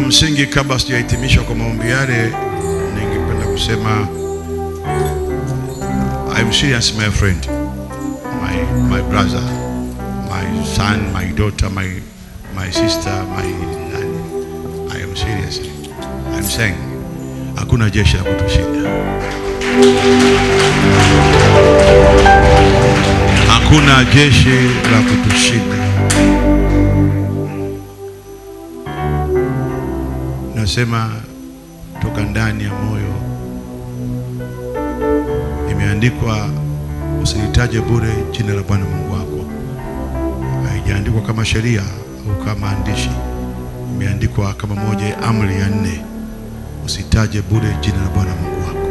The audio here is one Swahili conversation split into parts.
msingi, kabla sijahitimisha kwa maombi yale, ningependa kusema I'm serious, my friend, my brother, my son, my daughter, my sister, I am serious. I'm saying hakuna jeshi la kutushinda. Hakuna jeshi la kutushinda. Nasema toka ndani ya moyo. Imeandikwa, usilitaje bure jina la Bwana Mungu wako. Haijaandikwa kama sheria au kama andishi. Imeandikwa kama moja ya amri ya 4. Usitaje bure jina la Bwana Mungu wako.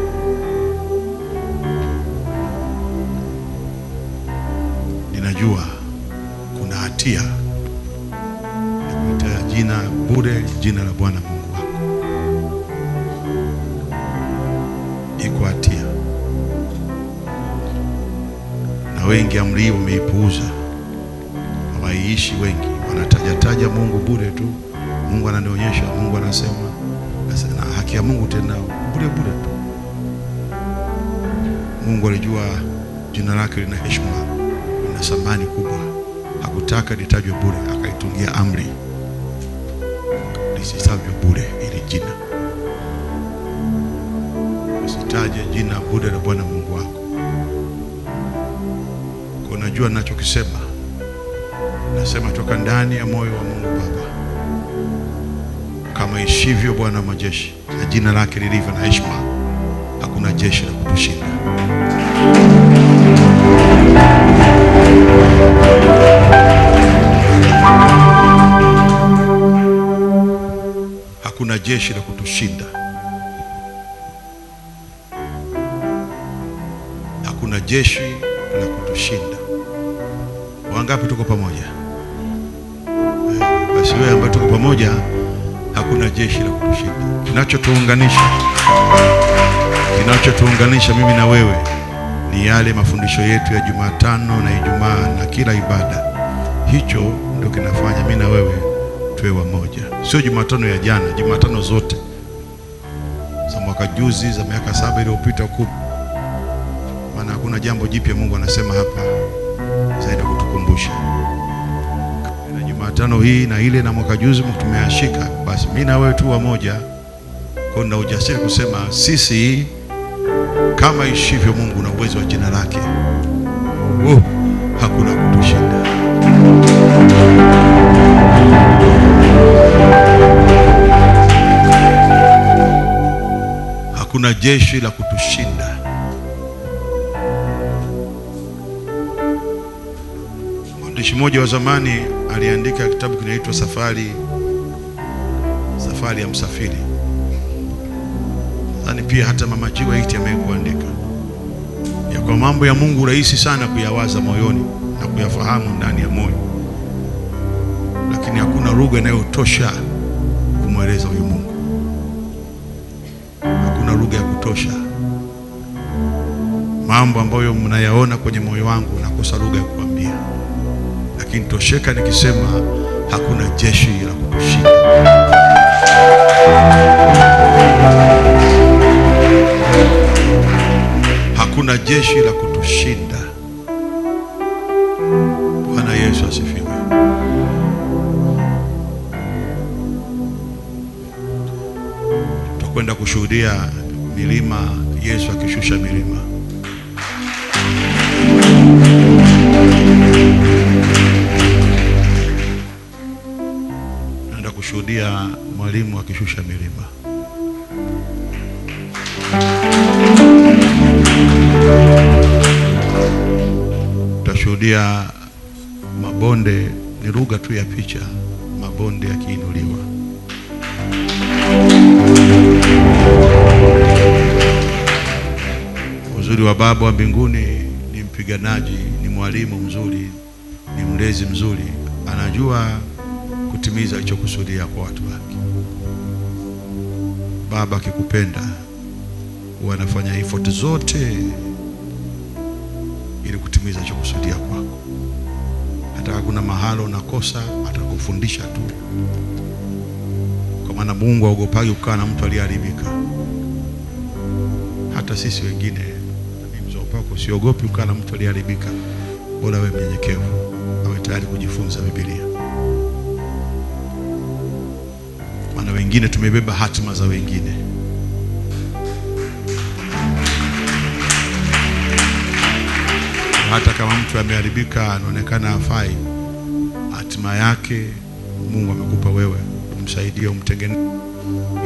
Ninajua kuna hatia ya kuitaja jina bure jina la Bwana Mungu wako. Iko hatia. Na wengi amri hiyo wameipuuza. Hawaiishi wengi. Wanatajataja Mungu bure tu. Mungu ananionyesha, Mungu anasema, na haki ya Mungu tena bure bure tu. Mungu alijua jina lake lina heshima, lina thamani kubwa. Hakutaka litajwe bure, akaitungia amri lisitajwe bure ili jina. Usitaje jina bure la Bwana Mungu wako. Kwa najua ninachokisema. Nasema toka ndani ya moyo wa Mungu Baba, kama ishivyo Bwana wa majeshi na jina lake lilivyo na heshima, hakuna jeshi la kutushinda. Hakuna jeshi la kutushinda. Hakuna jeshi la kutushinda. Wangapi tuko pamoja? Basi wewe ambaye tuko pamoja, hakuna jeshi la kutushinda. Kinachotuunganisha mimi na wewe ni yale mafundisho yetu ya Jumatano na Ijumaa na kila ibada. Hicho ndio kinafanya mimi na wewe tuwe wamoja. Sio Jumatano ya jana, Jumatano zote za mwaka juzi, za miaka 7 iliyopita, 10. Maana hakuna jambo jipya Mungu anasema hapa zaidi kutukumbusha. Na Jumatano hii na ile na mwaka juzi tumeashika, basi mimi na wewe tu wamoja. Kuna ujasiri kusema sisi kama ishivyo Mungu na uwezo wa jina lake, hakuna kutushinda. Hakuna jeshi la kutushinda. Mwandishi mmoja wa zamani aliandika kitabu kinaitwa Safari ya Msafiri. Yaani pia hata Mama Jiwa hiti amekuandika ya kwa mambo ya Mungu rahisi sana kuyawaza moyoni na kuyafahamu ndani ya moyo, lakini hakuna lugha inayotosha kumweleza huyu Mungu. Hakuna lugha ya kutosha. Mambo ambayo mnayaona kwenye moyo wangu nakosa lugha ya kuambia, lakini tosheka nikisema hakuna jeshi la kutushinda. Hakuna jeshi la kutushinda. Bwana Yesu asifiwe. Tutakwenda kushuhudia milima, Yesu akishusha milima. Naenda kushuhudia mwalimu akishusha milima. Tutashuhudia mabonde, ni lugha tu ya picha, mabonde yakiinuliwa. Uzuri wa Baba wa mbinguni ni mpiganaji, ni mwalimu mzuri, ni mlezi mzuri, anajua kutimiza alichokusudia kwa watu wake. Baba akikupenda wanafanya effort zote ili kutimiza alichokusudia kwako. Hata kuna mahali unakosa, atakufundisha tu. Kwa kwa maana Mungu haogopagi kukaa na mtu aliyeharibika. Hata sisi wengine, mimi mzee wako, siogopi kukaa na mtu aliyeharibika. Bora wewe mnyenyekevu, awe tayari kujifunza Biblia. Maana wengine tumebeba hatima za wengine. Hata kama mtu ameharibika, anaonekana hafai, hatima yake Mungu amekupa wewe, umsaidie, umtengeneze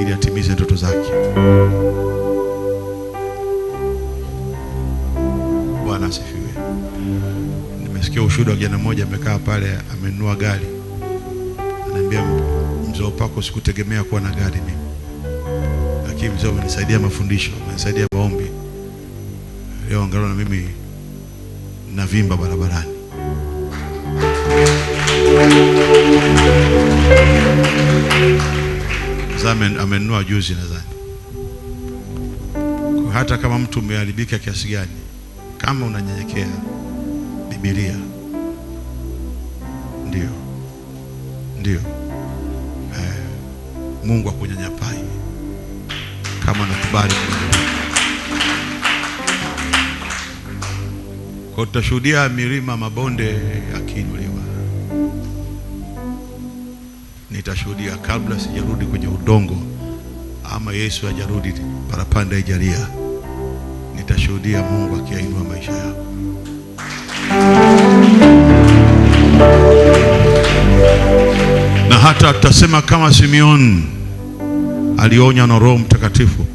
ili atimize ndoto zake. Bwana asifiwe. Nimesikia ushuhuda wa kijana mmoja amekaa pale, amenunua gari. Ananiambia, mzee wako, sikutegemea kuwa na gari mimi, lakini mzee amenisaidia mafundisho, amenisaidia maombi. Leo angalau na mimi na vimba barabarani. Zamen amenunua juzi nadhani. Kwa hata kama mtu umeharibika kiasi gani, kama unanyenyekea, Biblia ndio Mungu akunyanyapai kama unakubali. Kwa tutashuhudia milima, mabonde yakiinuliwa. Nitashuhudia kabla sijarudi kwenye udongo, ama Yesu hajarudi parapanda ijalia, nitashuhudia Mungu akiinua maisha yako. Na hata tutasema kama Simeon alionya na Roho Mtakatifu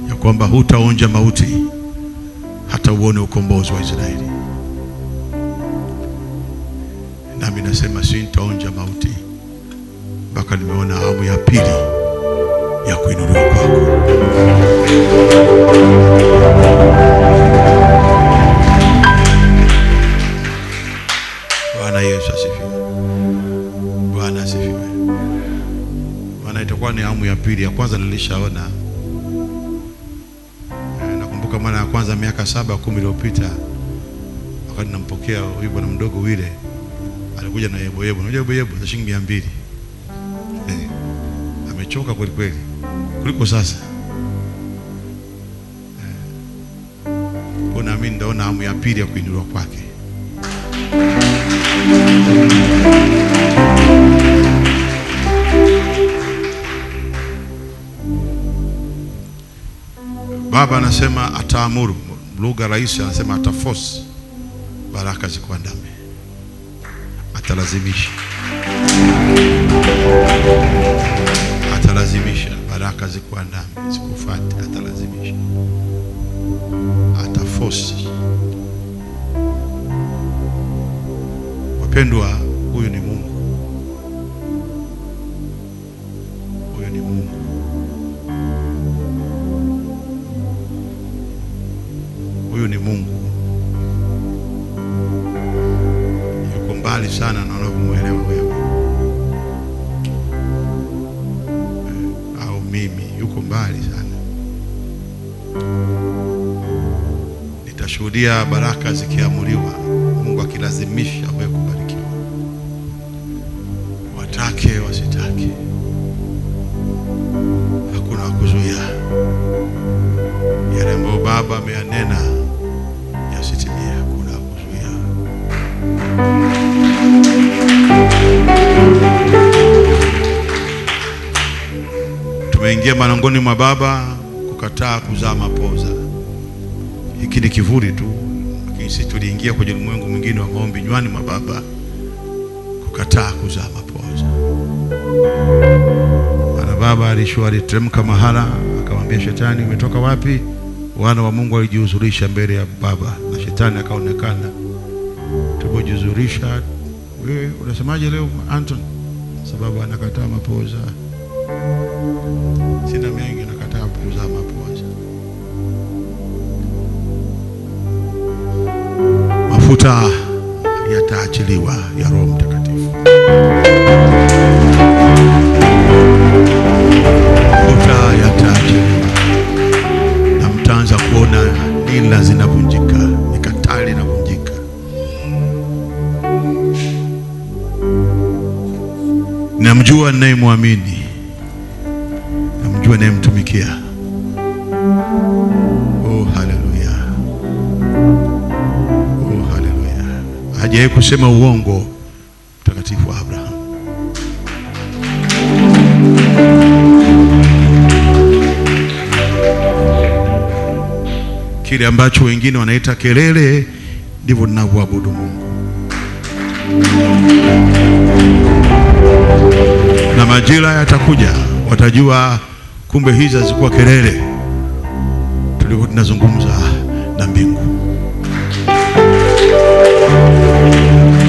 ya kwamba hutaonja mauti hata uone ukombozi wa Israeli. Nami nasema sintaonja mauti mpaka nimeona awamu ya pili ya kuinuliwa kwako. Bwana Yesu asifiwe. Bwana asifiwe. Bwana, itakuwa ni awamu ya pili. Ya kwanza nilishaona, nakumbuka mara ya kwanza miaka 7-10 iliyopita, wakati nampokea huyu bwana mdogo wile, alikuja na yebo. Unajua yebo za shilingi 200. Amechoka kweli kweli kuliko sasa. Kuna mimi ndaona awamu ya pili ya kuinuliwa kwake. Baba anasema ataamuru, lugha rahisi anasema ataforce baraka zikuandame, atalazimisha baraka zikuandame, zikufuate, atalazimisha, ataforce. Wapendwa, huyu ni Mungu. Huyu ni Mungu. Huyu ni Mungu. Yuko mbali sana na unavyomwelewa wewe au mimi. Yuko mbali sana. Nitashuhudia baraka zikiamuliwa, Mungu akilazimisha wewe kubarikiwa, watake wasitake, hakuna kuzuia. Yale ambayo Baba ameyanena yasitimie, hakuna kuzuia. Tumeingia malangoni mwa Baba kukataa kuzaa mapoza. Hiki ni kivuli tu, lakini sisi tuliingia kwenye ulimwengu mwingine wa maombi nywani mwa Baba kukataa kuzaa mapoza. Ana Baba alitremka mahala, akamwambia Shetani, umetoka wapi? Wana wa Mungu walijihuzurisha mbele ya Baba, na Shetani akaonekana. Tupojihuzurisha, wewe unasemaje leo Anton? Sababu anakataa mapoza. Sina mengi, nakataa kuzaa mapoza. Mafuta yataachiliwa ya Roho Mtakatifu. Mafuta yataachiliwa, na mtaanza kuona nila zinavunjika, mikatale inavunjika. Namjua ninayemwamini, anamjua anayemtumikia. Oh, haleluya. Oh, haleluya. Hajawahi kusema uongo mtakatifu wa Abraham. Kile ambacho wengine wanaita kelele ndivyo ninavyoabudu Mungu. Na majira yatakuja, watajua kumbe hizi hazikuwa kelele, tulikuwa tunazungumza na mbingu,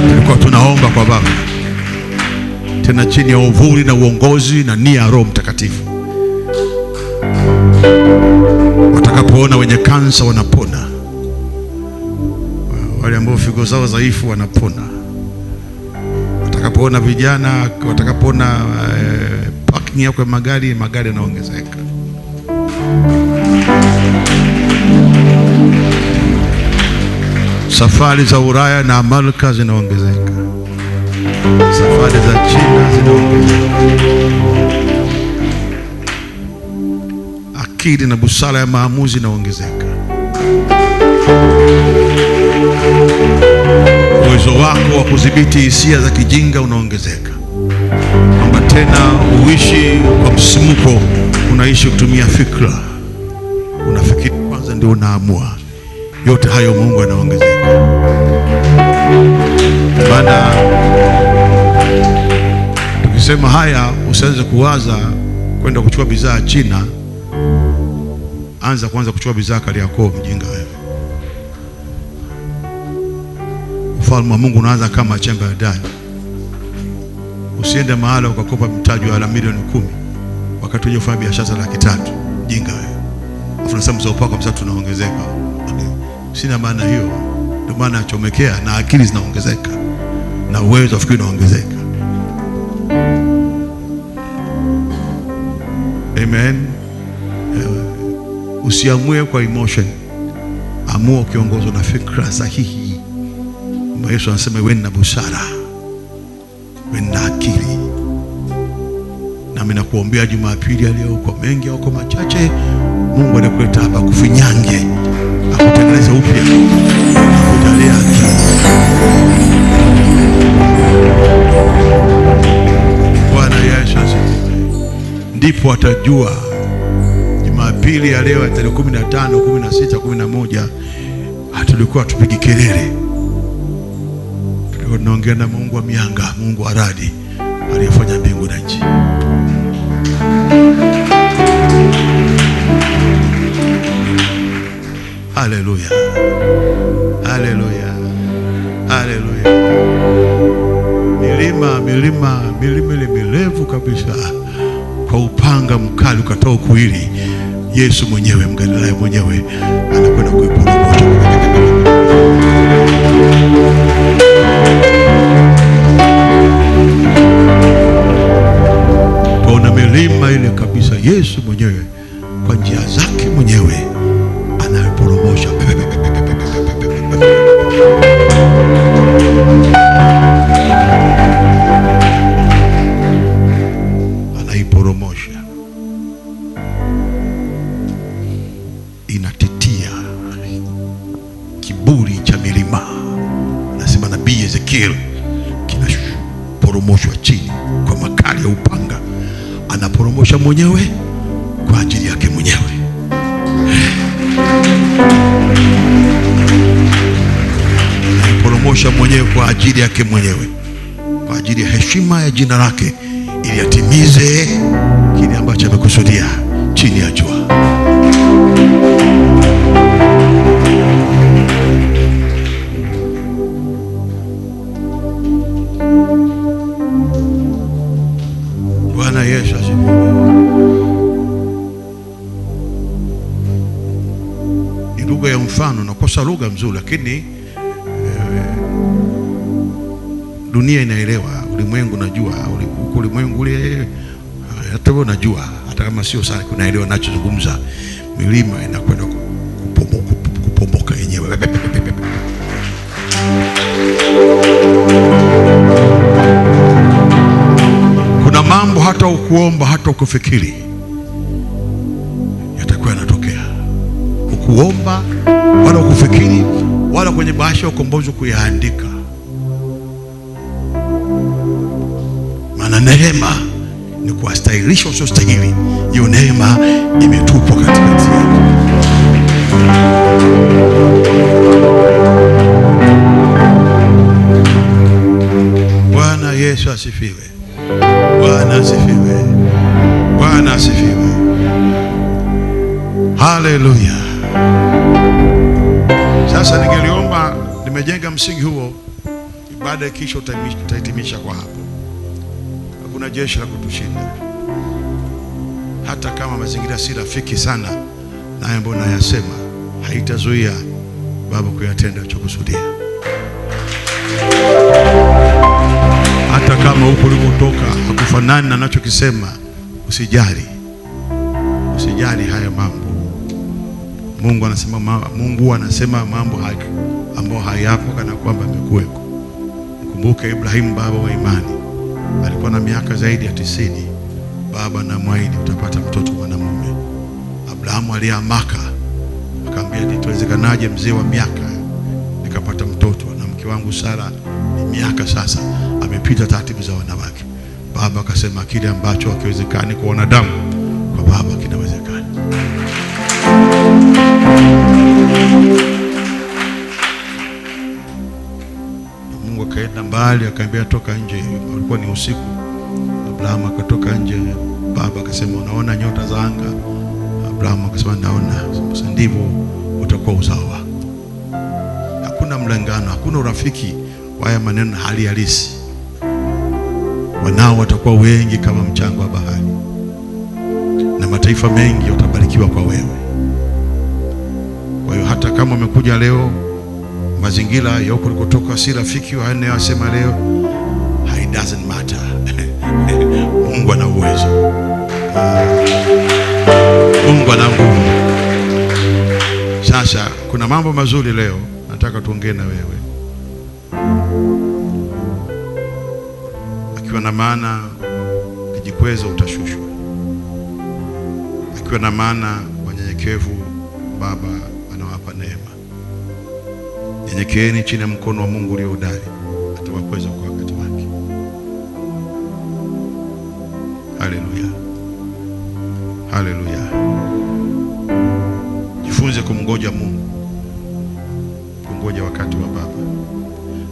tulikuwa tunaomba kwa Baba, tena chini ya uvuli na uongozi na nia ya Roho Mtakatifu. Watakapoona wenye kansa wanapona, wale ambao figo zao dhaifu wanapona, watakapoona vijana, watakapoona parking ya kwa magari yanaongezeka. Safari za Ulaya na Amerika zinaongezeka, safari za China zinaongezeka. Akili na busara ya maamuzi inaongezeka. Uwezo wako wa kudhibiti hisia za kijinga unaongezeka, kwamba tena uishi kwa msimuko, unaishi kutumia fikra, unafikiri kwanza ndio unaamua. Yote hayo Mungu anaongezeka. Maana tukisema haya, usianze kuwaza kwenda kuchukua bidhaa China. Anza kwanza kuchukua bidhaa Kariakoo, mjinga wewe. Ufalme wa Mungu unaanza kama chembe ya dani. Usiende mahali ukakopa mtaji wa milioni 10 wakati uje kufanya biashara za 300,000, mjinga wewe. Afu nasema mzao pako msatu tunaongezeka. Sina maana hiyo. Ndio maana achomekea na akili zinaongezeka na uwezo wa fikiri unaongezeka. Amen. Usiamue kwa emotion, amua ukiongozwa na fikra sahihi. Yesu anasema wewe na busara, wewe na akili. Na mimi nakuombea Jumapili leo, kwa mengi au kwa machache, Mungu anakuleta hapa kufinyange, akutengeneze upya, akujalie akili. Bwana Yesu asifiwe. Ndipo atajua Jumapili ya leo ya tarehe 15, 16, 11 hatulikuwa tupigi kelele. Tulikuwa tunaongea na Mungu wa mianga, Mungu wa radi aliyefanya mbingu na nchi. Haleluya. Haleluya. Haleluya. Milima ile mirefu kabisa, kwa upanga mkali ukatoa kuwili, Yesu mwenyewe Mgalilaya mwenyewe anakwenda kuiporomosha. Tuona milima ile kabisa, Yesu mwenyewe kwa njia zake mwenyewe anaiporomosha. Anaiporomosha, inatitia kiburi cha milima. Nasema nabii Ezekiel, kinaporomoshwa chini kwa makali ya upanga. Anaporomosha mwenyewe kwa ajili yake mwenyewe. Anaporomosha mwenyewe kwa ajili yake mwenyewe, kwa ajili ya heshima ya jina lake, ili atimize kile ambacho amekusudia chini ya jua. Bwana Yesu asifiwe. Ni lugha ya mfano, nakosa lugha mzuri, lakini dunia inaelewa, ulimwengu unajua, ulimwengu ule hata wewe unajua, hata kama sio sana kunaelewa ninachozungumza. Milima inakwenda kupomoka yenyewe. Kuna mambo hata ukuomba, hata ukufikiri, kuomba wala kufikiri wala kwenye bahasha ya ukombozi kuyaandika. Maana neema ni kuwastahilisha usiostahili. Hiyo neema imetupwa katikati yetu. Bwana Yesu asifiwe. Bwana asifiwe. Bwana asifiwe. Haleluya. Sasa ningeliomba, nimejenga msingi huo, ibada kisha utahitimisha kwa hapo. Hakuna jeshi la kutushinda, hata kama mazingira si rafiki sana, naye mbona nayasema haitazuia Baba kuyatenda ulichokusudia. Hata kama huko ulikotoka hakufanani na ninachokisema, usijali. Usijali haya mambo. Mungu anasema mambo ambayo hayapo kana kwamba yamekuweko. Mkumbuke Ibrahimu, baba wa imani, alikuwa na miaka zaidi ya 90. Baba na mwahidi utapata mtoto mwanamume. Abrahamu aliamaka, akamwambia, itawezekanaje mzee wa miaka nikapata mtoto, na mke wangu Sara ni miaka sasa amepita taratibu za wanawake. Baba akasema, kile ambacho hakiwezekani kwa wanadamu, kwa Baba kinawezekana. Mungu akaenda mbali, akaambia toka nje. Ulikuwa ni usiku. Abrahamu akatoka nje. Baba akasema, unaona nyota za anga? Abrahamu akasema, naona. Sasa ndivyo utakuwa uzao wako. Hakuna mlengano, hakuna urafiki wa haya maneno, hali halisi. Wanao watakuwa wengi kama mchanga wa bahari, na mataifa mengi watabarikiwa kwa wewe. Kwa hiyo hata kama umekuja leo, mazingira ya huko ulikotoka si rafiki wa nne wasema leo, it doesn't matter. Mungu ana uwezo. Mungu ana nguvu. Sasa kuna mambo mazuri leo nataka tuongee na wewe, akiwa na maana kijikweza utashushwa, akiwa na maana wanyenyekevu Baba anawapa neema. Nyenyekeeni chini ya mkono wa Mungu ulio hodari, atawakweza kwa wakati wake. Haleluya. Haleluya. Jifunze kumngoja Mungu, kungoja wakati wa Baba,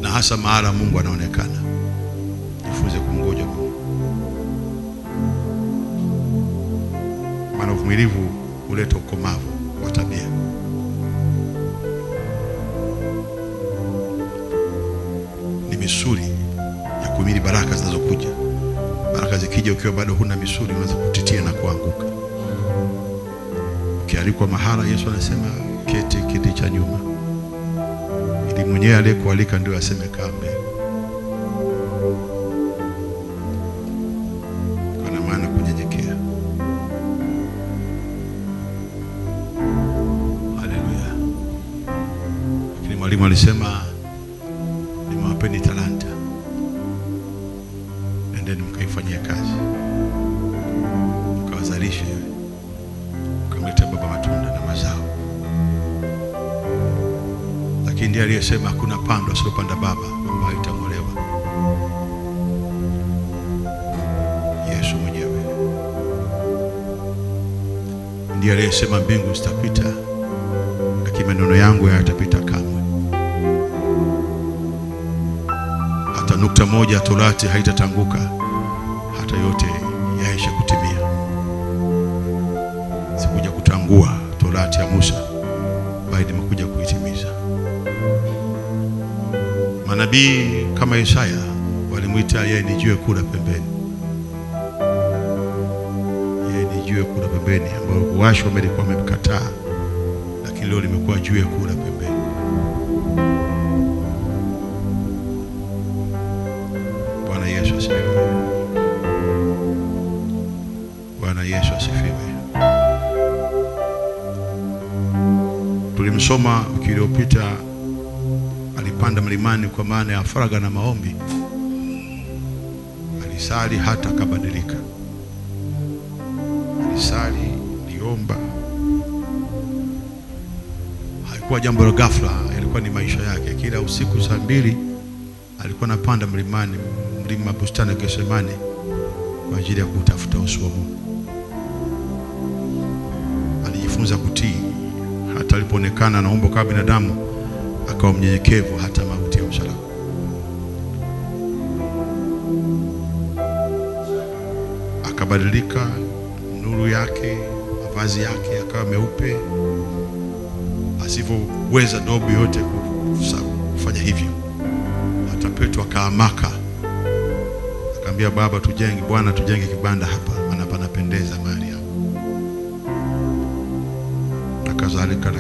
na hasa mahala Mungu anaonekana. Jifunze kumngoja Mungu, maana uvumilivu huleta ukomavu wa tabia. Ni misuli ya kuhimili baraka zinazokuja. Baraka zikija ukiwa bado huna misuli, unaweza kutitia na kuanguka. Ukialikwa mahala, Yesu anasema keti kiti cha nyuma, ili mwenyewe aliyekualika ndio aseme kaa mbele. Kuna maana kunyenyekea. Haleluya. Lakini mwalimu alisema, nimewapeni talanta, nendeni mkaifanyie kazi, mkawazalishe, mkamletea Baba matunda na mazao. Lakini ndiye aliyesema hakuna pando asiyopanda Baba ambayo itang'olewa. Yesu mwenyewe ndiye aliyesema mbingu zitapita, lakini maneno yangu hayatapita kamwe. Hata nukta moja ya Torati haitatanguka hata yote yaishe kutimia. Sikuja kutangua Torati ya Musa, bali nimekuja kuitimiza. Manabii kama Isaya walimuita yeye ni jiwe kula pembeni. Yeye ni jiwe kula pembeni, ambao washo walikuwa wamemkataa, lakini leo limekuwa jiwe kula pembeni. Bwana Yesu asifiwe. Bwana Yesu asifiwe. Tulimsoma wiki iliyopita, alipanda mlimani kwa maana ya faraga na maombi. Alisali hata akabadilika. Alisali, aliomba, Ilikuwa jambo la ghafla, ilikuwa ni maisha yake. Kila usiku saa 2 alikuwa anapanda mlima bustani ya Getsemani kwa ajili ya kutafuta uso wa Mungu. Alijifunza kutii, hata alipoonekana na umbo kama binadamu akawa mnyenyekevu hata mauti ya msalaba. Akabadilika, nuru yake, mavazi yake akawa meupe, asivyoweza dobi yote kufanya hivyo. Hata Petro akaamaka, akamwambia Bwana tujenge kibanda hapa, maana panapendeza mahali hapa. Nakadhalika.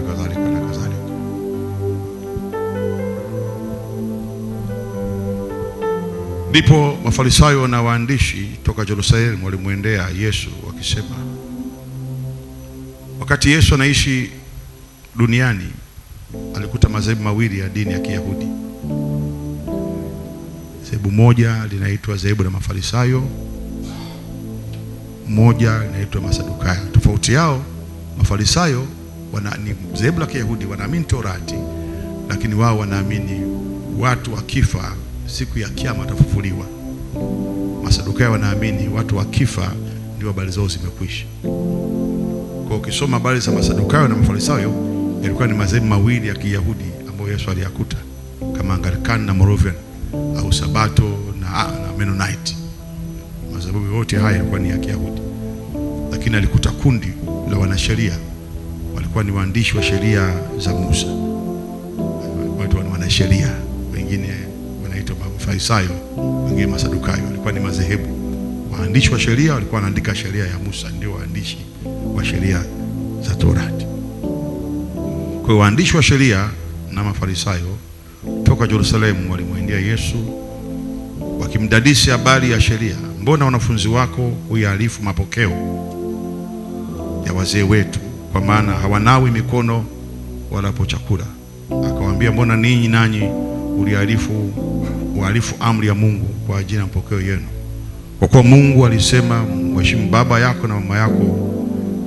Ndipo Mafarisayo na waandishi toka Yerusalemu walimwendea Yesu wakisema, wakati Yesu anaishi duniani alikuta madhehebu mawili ya dini ya Kiyahudi. Dhehebu moja linaitwa dhehebu la Mafarisayo, moja linaitwa Masadukayo. Tofauti yao, Mafarisayo ni dhehebu la Kiyahudi, wanaamini Torati, lakini wao wanaamini watu wakifa siku ya kiyama watafufuliwa. Masadukayo wanaamini watu wakifa ndio habari zao zimekwisha. Kwa ukisoma habari za Masadukayo na Mafarisayo, yalikuwa ni madhehebu mawili ya Kiyahudi ambayo Yesu aliyakuta, kama Anglikana na Moravian au Sabato na Mennonite. Madhehebu yote haya yalikuwa ni ya Kiyahudi, lakini alikuta kundi la wanasheria, walikuwa ni waandishi wa sheria za Musa. Watu wana wanasheria, wengine wanaitwa Mafarisayo, wengine Masadukayo. Walikuwa ni madhehebu. Waandishi wa sheria walikuwa wanaandika sheria ya Musa, ndio waandishi wa sheria za Torati. Kwa hiyo waandishi wa sheria na Mafarisayo toka Yerusalemu walimwendea Yesu wakimdadisi habari ya sheria. Mbona wanafunzi wako huyaarifu mapokeo ya wazee wetu, kwa maana hawanawi mikono wala po chakula? Akawaambia, mbona ninyi nanyi uliarifu amri ya Mungu kwa ajili ya mapokeo yenu? Kwa kuwa Mungu alisema, mheshimu baba yako na mama yako,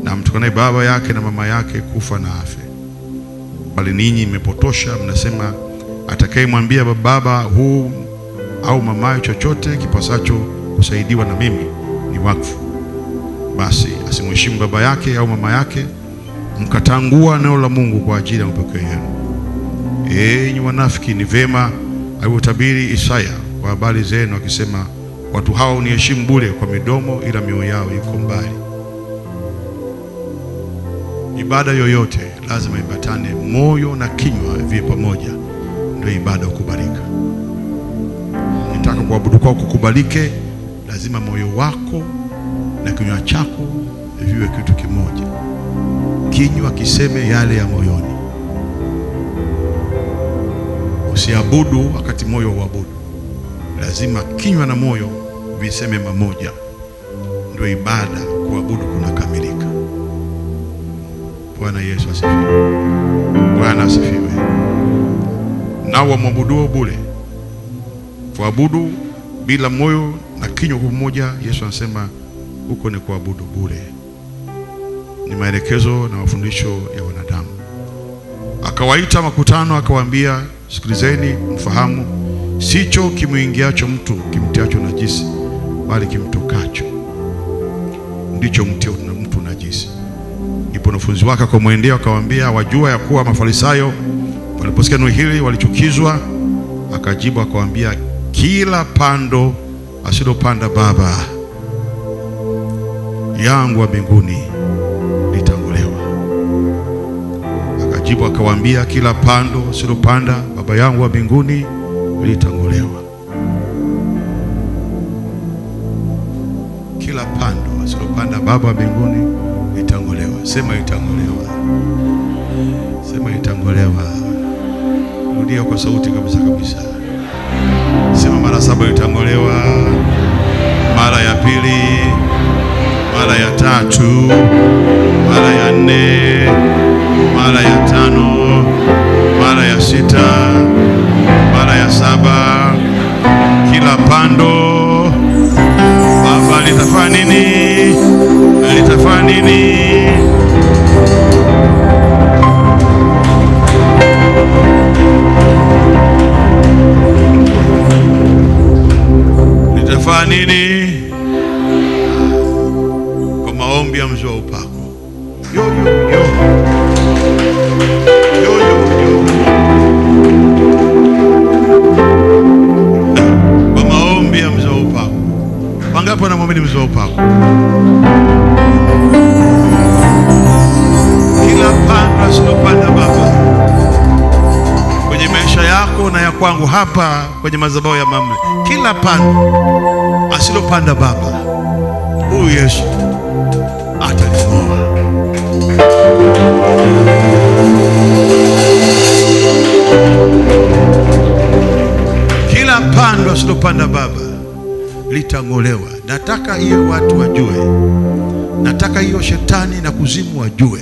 na mtukanaye baba yake na mama yake kufa na afe. Bali ninyi mmepotosha, mnasema, atakayemwambia baba huu au mamaye chochote kipasacho kusaidiwa na mimi ni wakfu, basi asimheshimu baba yake au mama yake. Mkatangua neno la Mungu kwa ajili ya mapokeo yenu. Enyi wanafiki, ni vema alivyotabiri Isaya kwa habari zenu akisema, watu hao niheshimu bure kwa midomo, ila mioyo yao iko mbali. Ibada yoyote lazima ibatane moyo na kinywa viwe pamoja, ndio ibada kukubalika. Ukitaka kuabudu kwako kukubalike, lazima moyo wako na kinywa chako viwe kitu kimoja. Kinywa kiseme yale ya moyoni. Usiabudu wakati moyo uabudu. Lazima kinywa na moyo viseme mamoja, ndio ibada kuabudu kunakamilika. Bwana Yesu asifiwe. Bwana asifiwe. Nao wamwabuduo bure. Kuabudu bila moyo na kinywa pamoja, Yesu anasema huko ni kuabudu bure. Ni maelekezo na mafundisho ya wanadamu. Akawaita makutano akawaambia, sikilizeni mfahamu, sicho kimuingiacho mtu kimtiacho najisi, bali kimtokacho ndicho mtia mtu najisi. Ndipo wanafunzi wake akamwendea akawaambia, wajua ya kuwa Mafarisayo waliposikia neno hili walichukizwa. Akajibu akawaambia, kila pando asilopanda Baba yangu wa mbinguni litangolewa. Akajibu akawaambia, kila pando asilopanda Baba yangu wa mbinguni litangolewa. Kila pando asilopanda Baba wa mbinguni litangolewa. Sema itangolewa. Sema itangolewa. Rudia kwa sauti kabisa kabisa. Sema mara 7 itangolewa. Mara ya pili, mara ya 3, mara ya 4, mara ya 5, mara ya 6, mara ya 7. Kila pando Baba litafanya nini? Litafanya nini? Utafanya nini? Kwa maombi ya mzee wa upako. Yo, yo, yo. Yo, yo, yo. Kwa maombi ya mzee wa upako. Wangapi wanamwamini mzee wa upako? Kila pando asilopanda Baba kwenye maisha yako na ya kwangu hapa kwenye madhabahu ya Mamre, kila pando asilopanda Baba, huyu Yesu ataling'oa. Kila pando asilopanda Baba litang'olewa. Nataka hiyo watu wajue, nataka hiyo shetani na kuzimu wajue,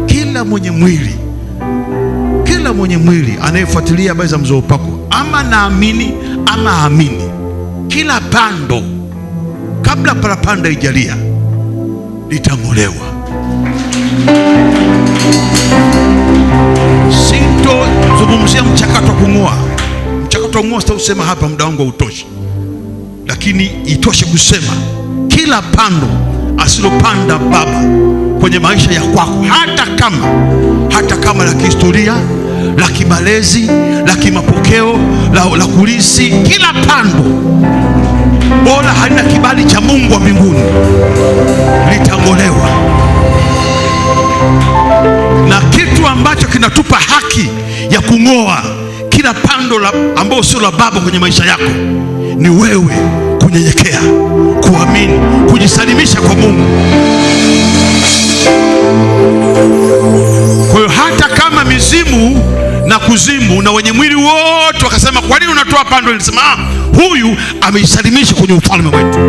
kila mwenye mwili anayefuatilia habari za mzee wa upako, ama naamini ama amini, kila pando kabla parapanda ijalia litang'olewa. Sitozungumzia mchakato wa kung'oa. Mchakato wa kung'oa sitausema hapa, muda wangu hautoshi, lakini itoshe kusema kila pando asilopanda Baba kwenye maisha ya kwako, hata kama la kihistoria, la kimalezi, la kimapokeo, la kulisi, kila pando bora halina kibali cha Mungu wa mbinguni litang'olewa. Na kitu ambacho kinatupa haki ya kung'oa kila pando ambao sio la Baba kwenye maisha yako ni wewe kunyenyekea, kuamini, kujisalimisha kwa Mungu. Kwa hiyo hata kama mizimu na kuzimu na wenye mwili wote wakasema, kwa nini unatoa pando? Nilisema huyu amejisalimisha kwenye ufalme wetu,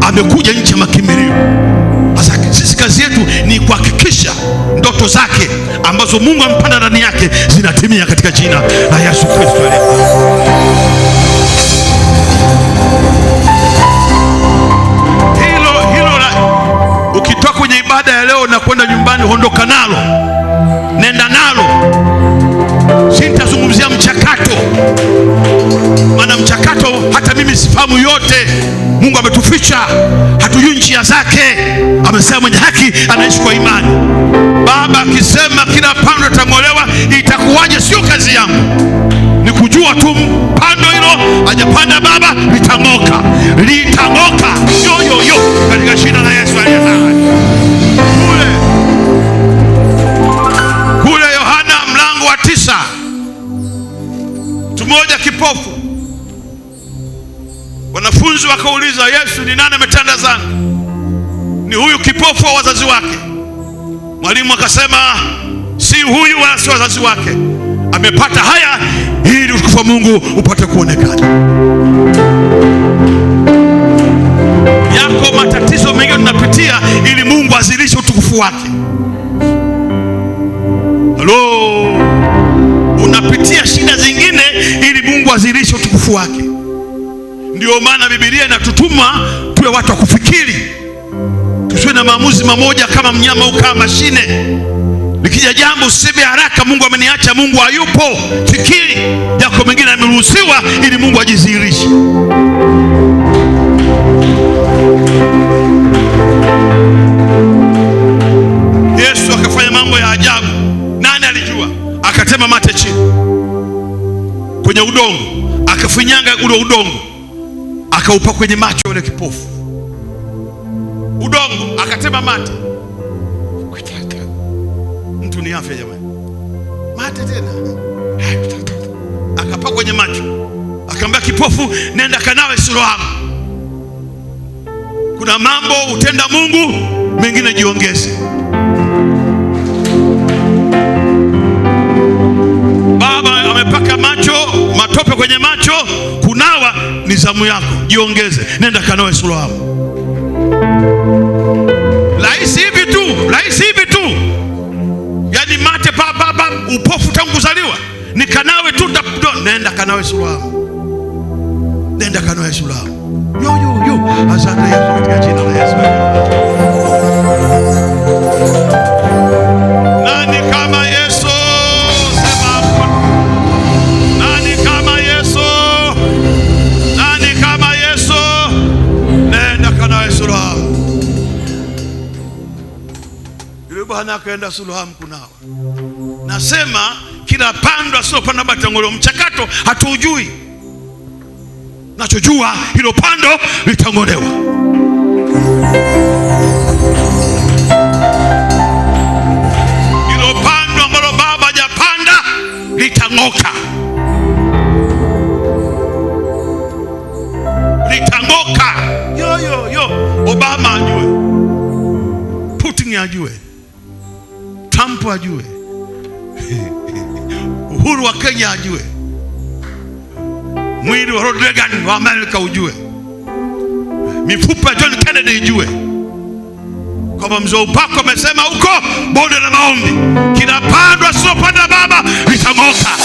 amekuja nchi ya makimbilio. Sasa sisi kazi yetu ni kuhakikisha ndoto zake ambazo Mungu ampanda ndani yake zinatimia katika jina la Yesu Kristo. Ukitoka kwenye ibada ya leo na kwenda nyumbani, ondoka nalo, nenda nalo. Sitazungumzia mchakato, maana mchakato hata mimi sifahamu yote. Mungu ametuficha, hatujui njia zake. Amesema mwenye haki anaishi kwa imani. Baba akisema kila pando litang'olewa, itakuwaje? Sio kazi yangu, ni kujua tu pando hilo hajapanda Baba litang'oka. Yo katika jina la Yesu aliye hai. Kule Yohana mlango wa 9, mtu mmoja kipofu, wanafunzi wakauliza Yesu, ni nani ametenda dhambi? Ni huyu kipofu wa wazazi wake? Mwalimu akasema, si huyu wala si wazazi wake, amepata haya ili utukufu wa Mungu upate kuonekana. Yako matatizo mengi tunapitia ili Mungu azilishe utukufu wake. Halo, unapitia shida zingine ili Mungu azilishe utukufu wake. Ndio maana Biblia inatutuma tuwe watu wa kufikiri, tusiwe na maamuzi mamoja kama mnyama au kama mashine. Likija jambo usiseme haraka, Mungu ameniacha, Mungu hayupo. Fikiri yako mengine yameruhusiwa ili Mungu ajidhihirishe. Yesu akafanya mambo ya ajabu. Nani alijua? Akatema mate chini kwenye udongo, akafinyanga ule udongo, akaupa kwenye macho yule kipofu. Udongo akatema mate. Mtu ni afya jamani, mate tena akapa kwenye macho, akamwambia kipofu, nenda kanawe Siloamu. Kuna mambo utenda Mungu, mengine jiongeze. Baba amepaka macho matope kwenye macho, kunawa ni zamu yako, jiongeze, nenda kanawe Siloamu. Rahisi hivi tu, yaani mate baba, upofu tangu kuzaliwa, ni kanawe tu, nenda kanawe Siloamu, nenda kanawe Siloamu. Yo, asante Yesu, katika jina la Yesu. Nani kama Yesu? Sema nani kama Yesu? Nani kama Yesu? Bwana akaenda Suluhamu kunawa. Nasema kila pando asiyopanda Baba litang'olewa. Mchakato hatuujui, nachojua hilo pando litang'olewa. Hilo pando ambalo Baba hajapanda litang'oka, litang'oka. Obama ajue, Putin ajue, Trump ajue, Uhuru wa Kenya ajue, mwili wa Ronald Reagan wa Amerika ujue, mifupa John Kennedy ijue kwamba mzee Upako amesema huko bonde la maombi, kila pando asiyopanda Baba litang'oka.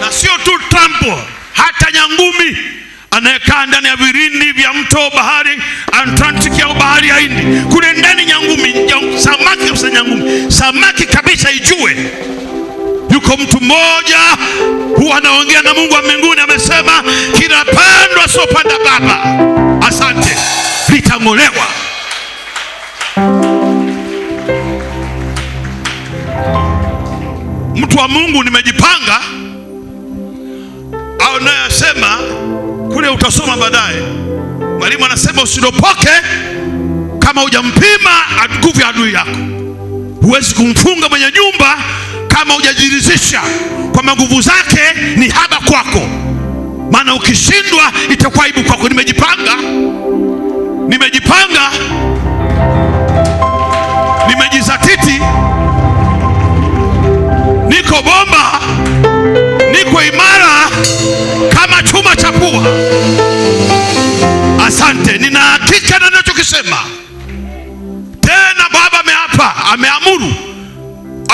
Na sio tu Trump, hata nyangumi anayekaa ndani ya virindi vya mto bahari Atlantic au bahari ya Hindi, kule ndani nyangumi, samaki usa nyangumi, samaki kabisa ijue yuko mtu mmoja huwa anaongea na Mungu wa mbinguni, amesema kila pando asiyopanda Baba, asante, litang'olewa. Mtu wa Mungu, nimejipanga au naye asema kule utasoma baadaye. Mwalimu anasema usidopoke kama hujampima nguvu ya adui yako. Huwezi kumfunga mwenye nyumba kama hujajiridhisha kwamba nguvu zake ni haba kwako, maana ukishindwa itakuwa aibu kwako. Nimejipanga, nimejizatiti, niko bomba, niko imara kama chuma cha pua. Asante, nina hakika na ninachokisema. Tena Baba ameapa, ameamuru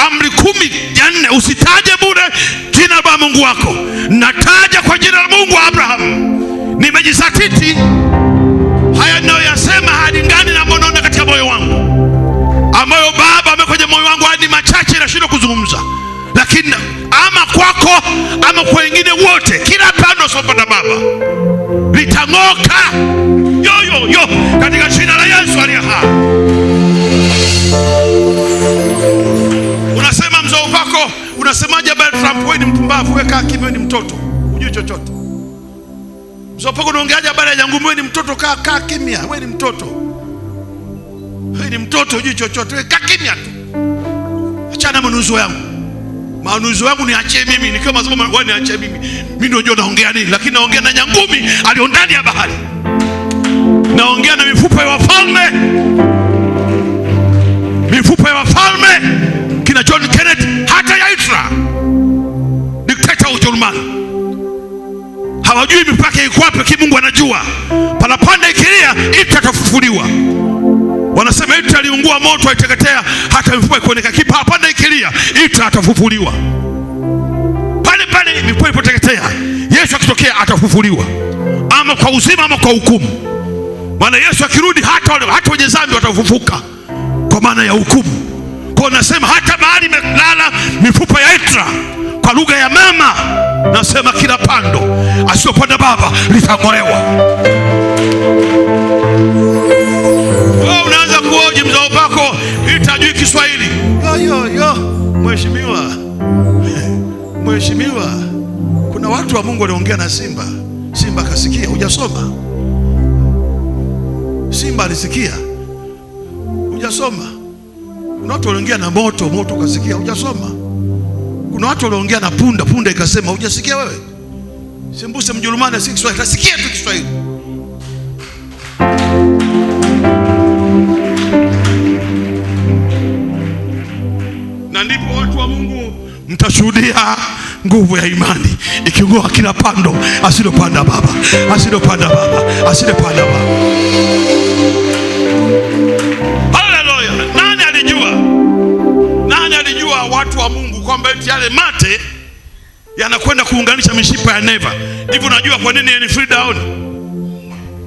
amri 14, usitaje bure jina la Mungu wako. Nataja kwa jina la Mungu wa Abrahamu. Nimejizatiti, haya ninayoyasema halingani na mbona katika moyo wangu, ambayo Baba amekwenye moyo wangu hadi machache nashindwa kuzungumza. Lakini ama kwako ama kwa wengine wote, kila pando asiyopanda Baba litang'oka katika jina la Yesu aliye hai. Unasema mzee wako, unasemaje habari Trump? Wewe ni mpumbavu, wewe kaa kimya, wewe ni mtoto, hujui chochote. Mzee wako unaongeaje habari ya nyangumi? Wewe ni mtoto, kaa kimya, wewe ni mtoto. Wewe ni mtoto, hujui chochote, wewe kaa kimya tu. Achana manunuzo yangu. Manunuzo yangu niachie mimi, nikiwa mazungumzo wewe niachie mimi. Mimi ndio najua naongea nini, lakini naongea na nyangumi aliyo ndani ya bahari. Naongea na mifupa ya wafalme. Mifupa ya wafalme kina John Kennedy, hata ya Hitler, dikteta wa Ujerumani. Hawajui mipaka iko wapi, Mungu anajua. Palapanda ikilia itatafufuliwa. Wanasema Hitler aliungua moto aiteketea hata mifupa ikuonekana. Palapanda ikilia itatafufuliwa. Pale mifupa ipoteketea, Yesu akitokea atafufuliwa, ama kwa uzima ama kwa hukumu. Maana Yesu akirudi hata wenye dhambi watafufuka kwa maana ya hukumu. Kwa nasema hata mahali imelala mifupa ya Hitler, kwa lugha ya mama nasema kila pando asiyopanda Baba litang'olewa. Wewe unaanza kuoji mzao wako itajui Kiswahili. Mheshimiwa, kuna watu wa Mungu waliongea na simba, simba akasikia. Hujasoma? Simba alisikia, hujasoma? Kuna watu waliongea na moto, moto ukasikia, hujasoma? Kuna watu waliongea na punda, punda ikasema, hujasikia wewe? Sembuse Mjerumani si Kiswahili, atasikia tu Kiswahili. Na ndipo watu wa Mungu mtashuhudia nguvu ya imani iking'oa kila pando asilopanda Baba, asilopanda Baba, asilopanda Baba. Haleluya! Nani alijua watu wa Mungu kwamba yale mate yanakwenda kuunganisha mishipa ya neva? Hivi unajua kwa nini ni free down?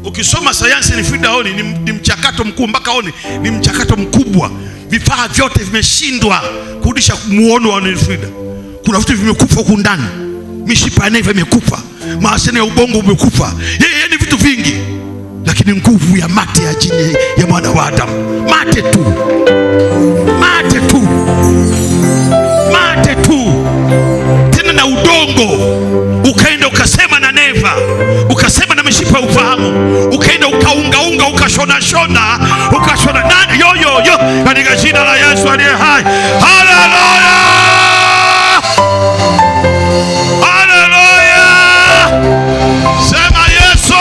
Ukisoma sayansi ni free down, ni mchakato mkubwa, mpaka oni ni mchakato mkubwa. Vifaa vyote vimeshindwa kurudisha muono wa Frida. Kuna vitu vimekufa huko ndani, mishipa ya neva imekufa, maasene ya ubongo umekufa, ni vitu vingi. Lakini lakini nguvu ya mate ya chini ya mwana wa Adamu. Mate tu, mate tu, mate tu, tena na udongo. Ukaenda ukasema na neva, ukasema na mishipa ya ufahamu, ukaenda ukaunga ukashona nani yo katika jina la Yesu aliye hai. Haleluya, haleluya, sema Yesu.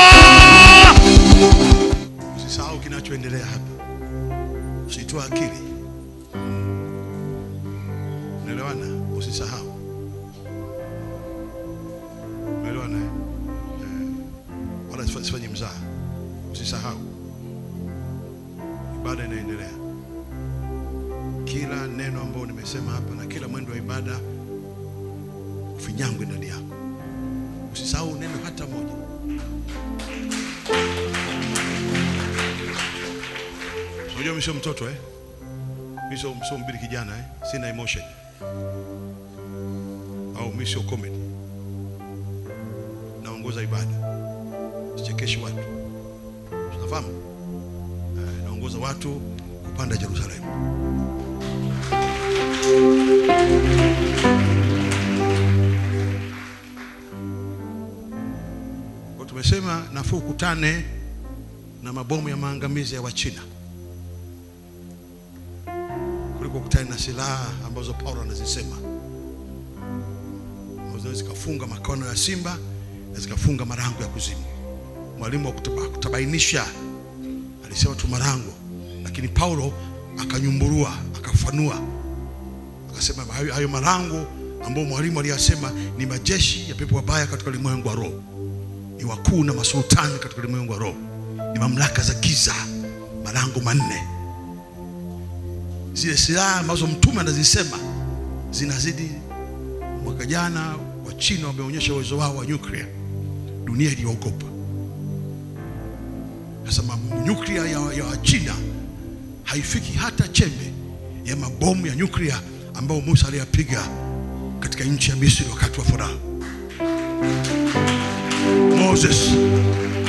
Usisahau kinachoendelea hapa, usitoe akili. Unaelewana? Usisahau. Unaelewana? Wala usifanye mzaha. Usisahau. Ibada inaendelea. Kila neno ambalo nimesema hapa na kila mwendo wa ibada ufinyangwe ndani yako. Usisahau neno hata moja. Unajua mimi sio mtoto mimi sio mbili kijana sina emotion. Au mimi sio comedy. Naongoza ibada. Sichekeshi watu. Unafahamu? Naongoza watu kupanda Yerusalemu. Kwa tumesema nafuu kutane na mabomu ya maangamizi ya Wachina kuliko kutane na silaha ambazo Paulo anazisema, ambazo zikafunga makono ya simba na zikafunga marango ya kuzimu. Mwalimu wa kutabainisha alisema tu marango, lakini Paulo akanyumburua, akafanua, akasema hayo marango ambayo mwalimu aliyasema ni majeshi ya pepo wabaya katika ulimwengu wa roho, ni wakuu na masultani katika ulimwengu wa roho, ni mamlaka za giza, marango manne. Zile silaha ambazo mtume anazisema zinazidi. Mwaka jana wa China wameonyesha uwezo wao wa nuclear, dunia iliogopa. Sasa nuclear ya China haifiki hata chembe ya mabomu ya nuclear ambayo Musa aliyapiga katika nchi ya Misri wakati wa Farao. Moses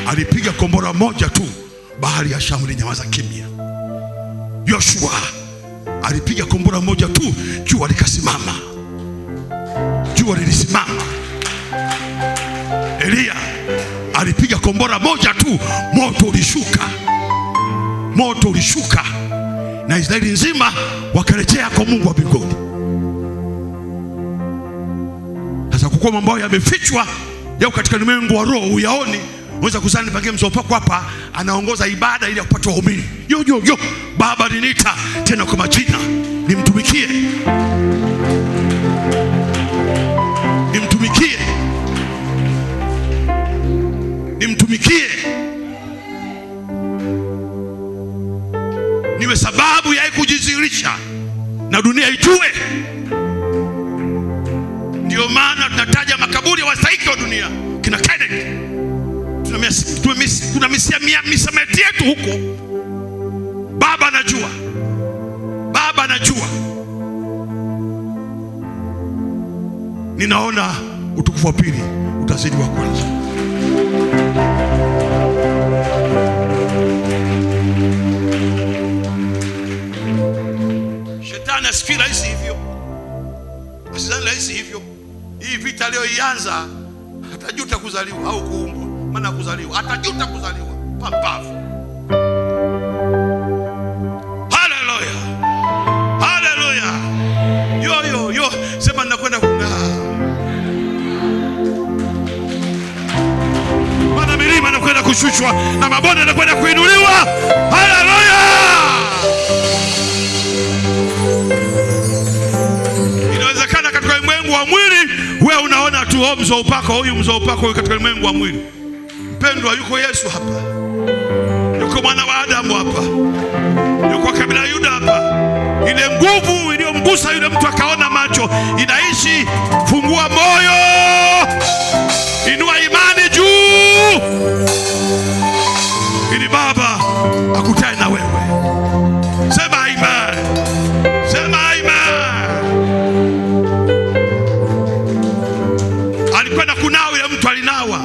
alipiga kombora moja tu, bahari ya Shamu ilinyamaza kimya. Joshua alipiga kombora moja tu, jua likasimama. Jua lilisimama. Elia alipiga kombora moja tu, moto ulishuka. Moto ulishuka na Israeli nzima wakarejea kwa Mungu wa mbinguni. Sasa kwa mambo yamefichwa yao katika ulimwengu wa roho uyaoni, unaweza kusani pangie mzopako hapa anaongoza ibada ili kupata waumini. Yo Baba aliniita tena kwa majina nimtumikie. Nimtumikie. Nimtumikie. Niwe sababu ya kujizirisha na dunia ijue. Ndio maana tunataja makaburi ya wastahiki wa dunia kina Kennedy. Tuna misameti yetu huko. Baba anajua. Baba anajua. Ninaona utukufu wa pili utazidi wa kwanza. Shetani asikira hisi hivyo. Asizani rahisi hivyo. Hii vita leo ianza, hatajuta kuzaliwa au kuumbwa. Maana kuzaliwa, hatajuta kuzaliwa. Pampavu. Haleluya. Haleluya. Yo sema ninakwenda kung'aa. Maana milima inakwenda kushushwa na mabonde yanakwenda kuinuliwa. Haleluya. Inawezekana katika ulimwengu wa mwili wewe unaona tu mzo upako huyu katika ulimwengu wa mwili. Mpendwa, yuko Yesu hapa. Yuko mwana wa Adamu hapa. Yuko kabila Yuda hapa. Ile nguvu iliyomgusa yule mtu akaona macho inaishi. Fungua moyo. Inua imani juu. Ili Baba akutane na wewe. Sema amen. Sema amen. Alikwenda kunawa, yule mtu alinawa.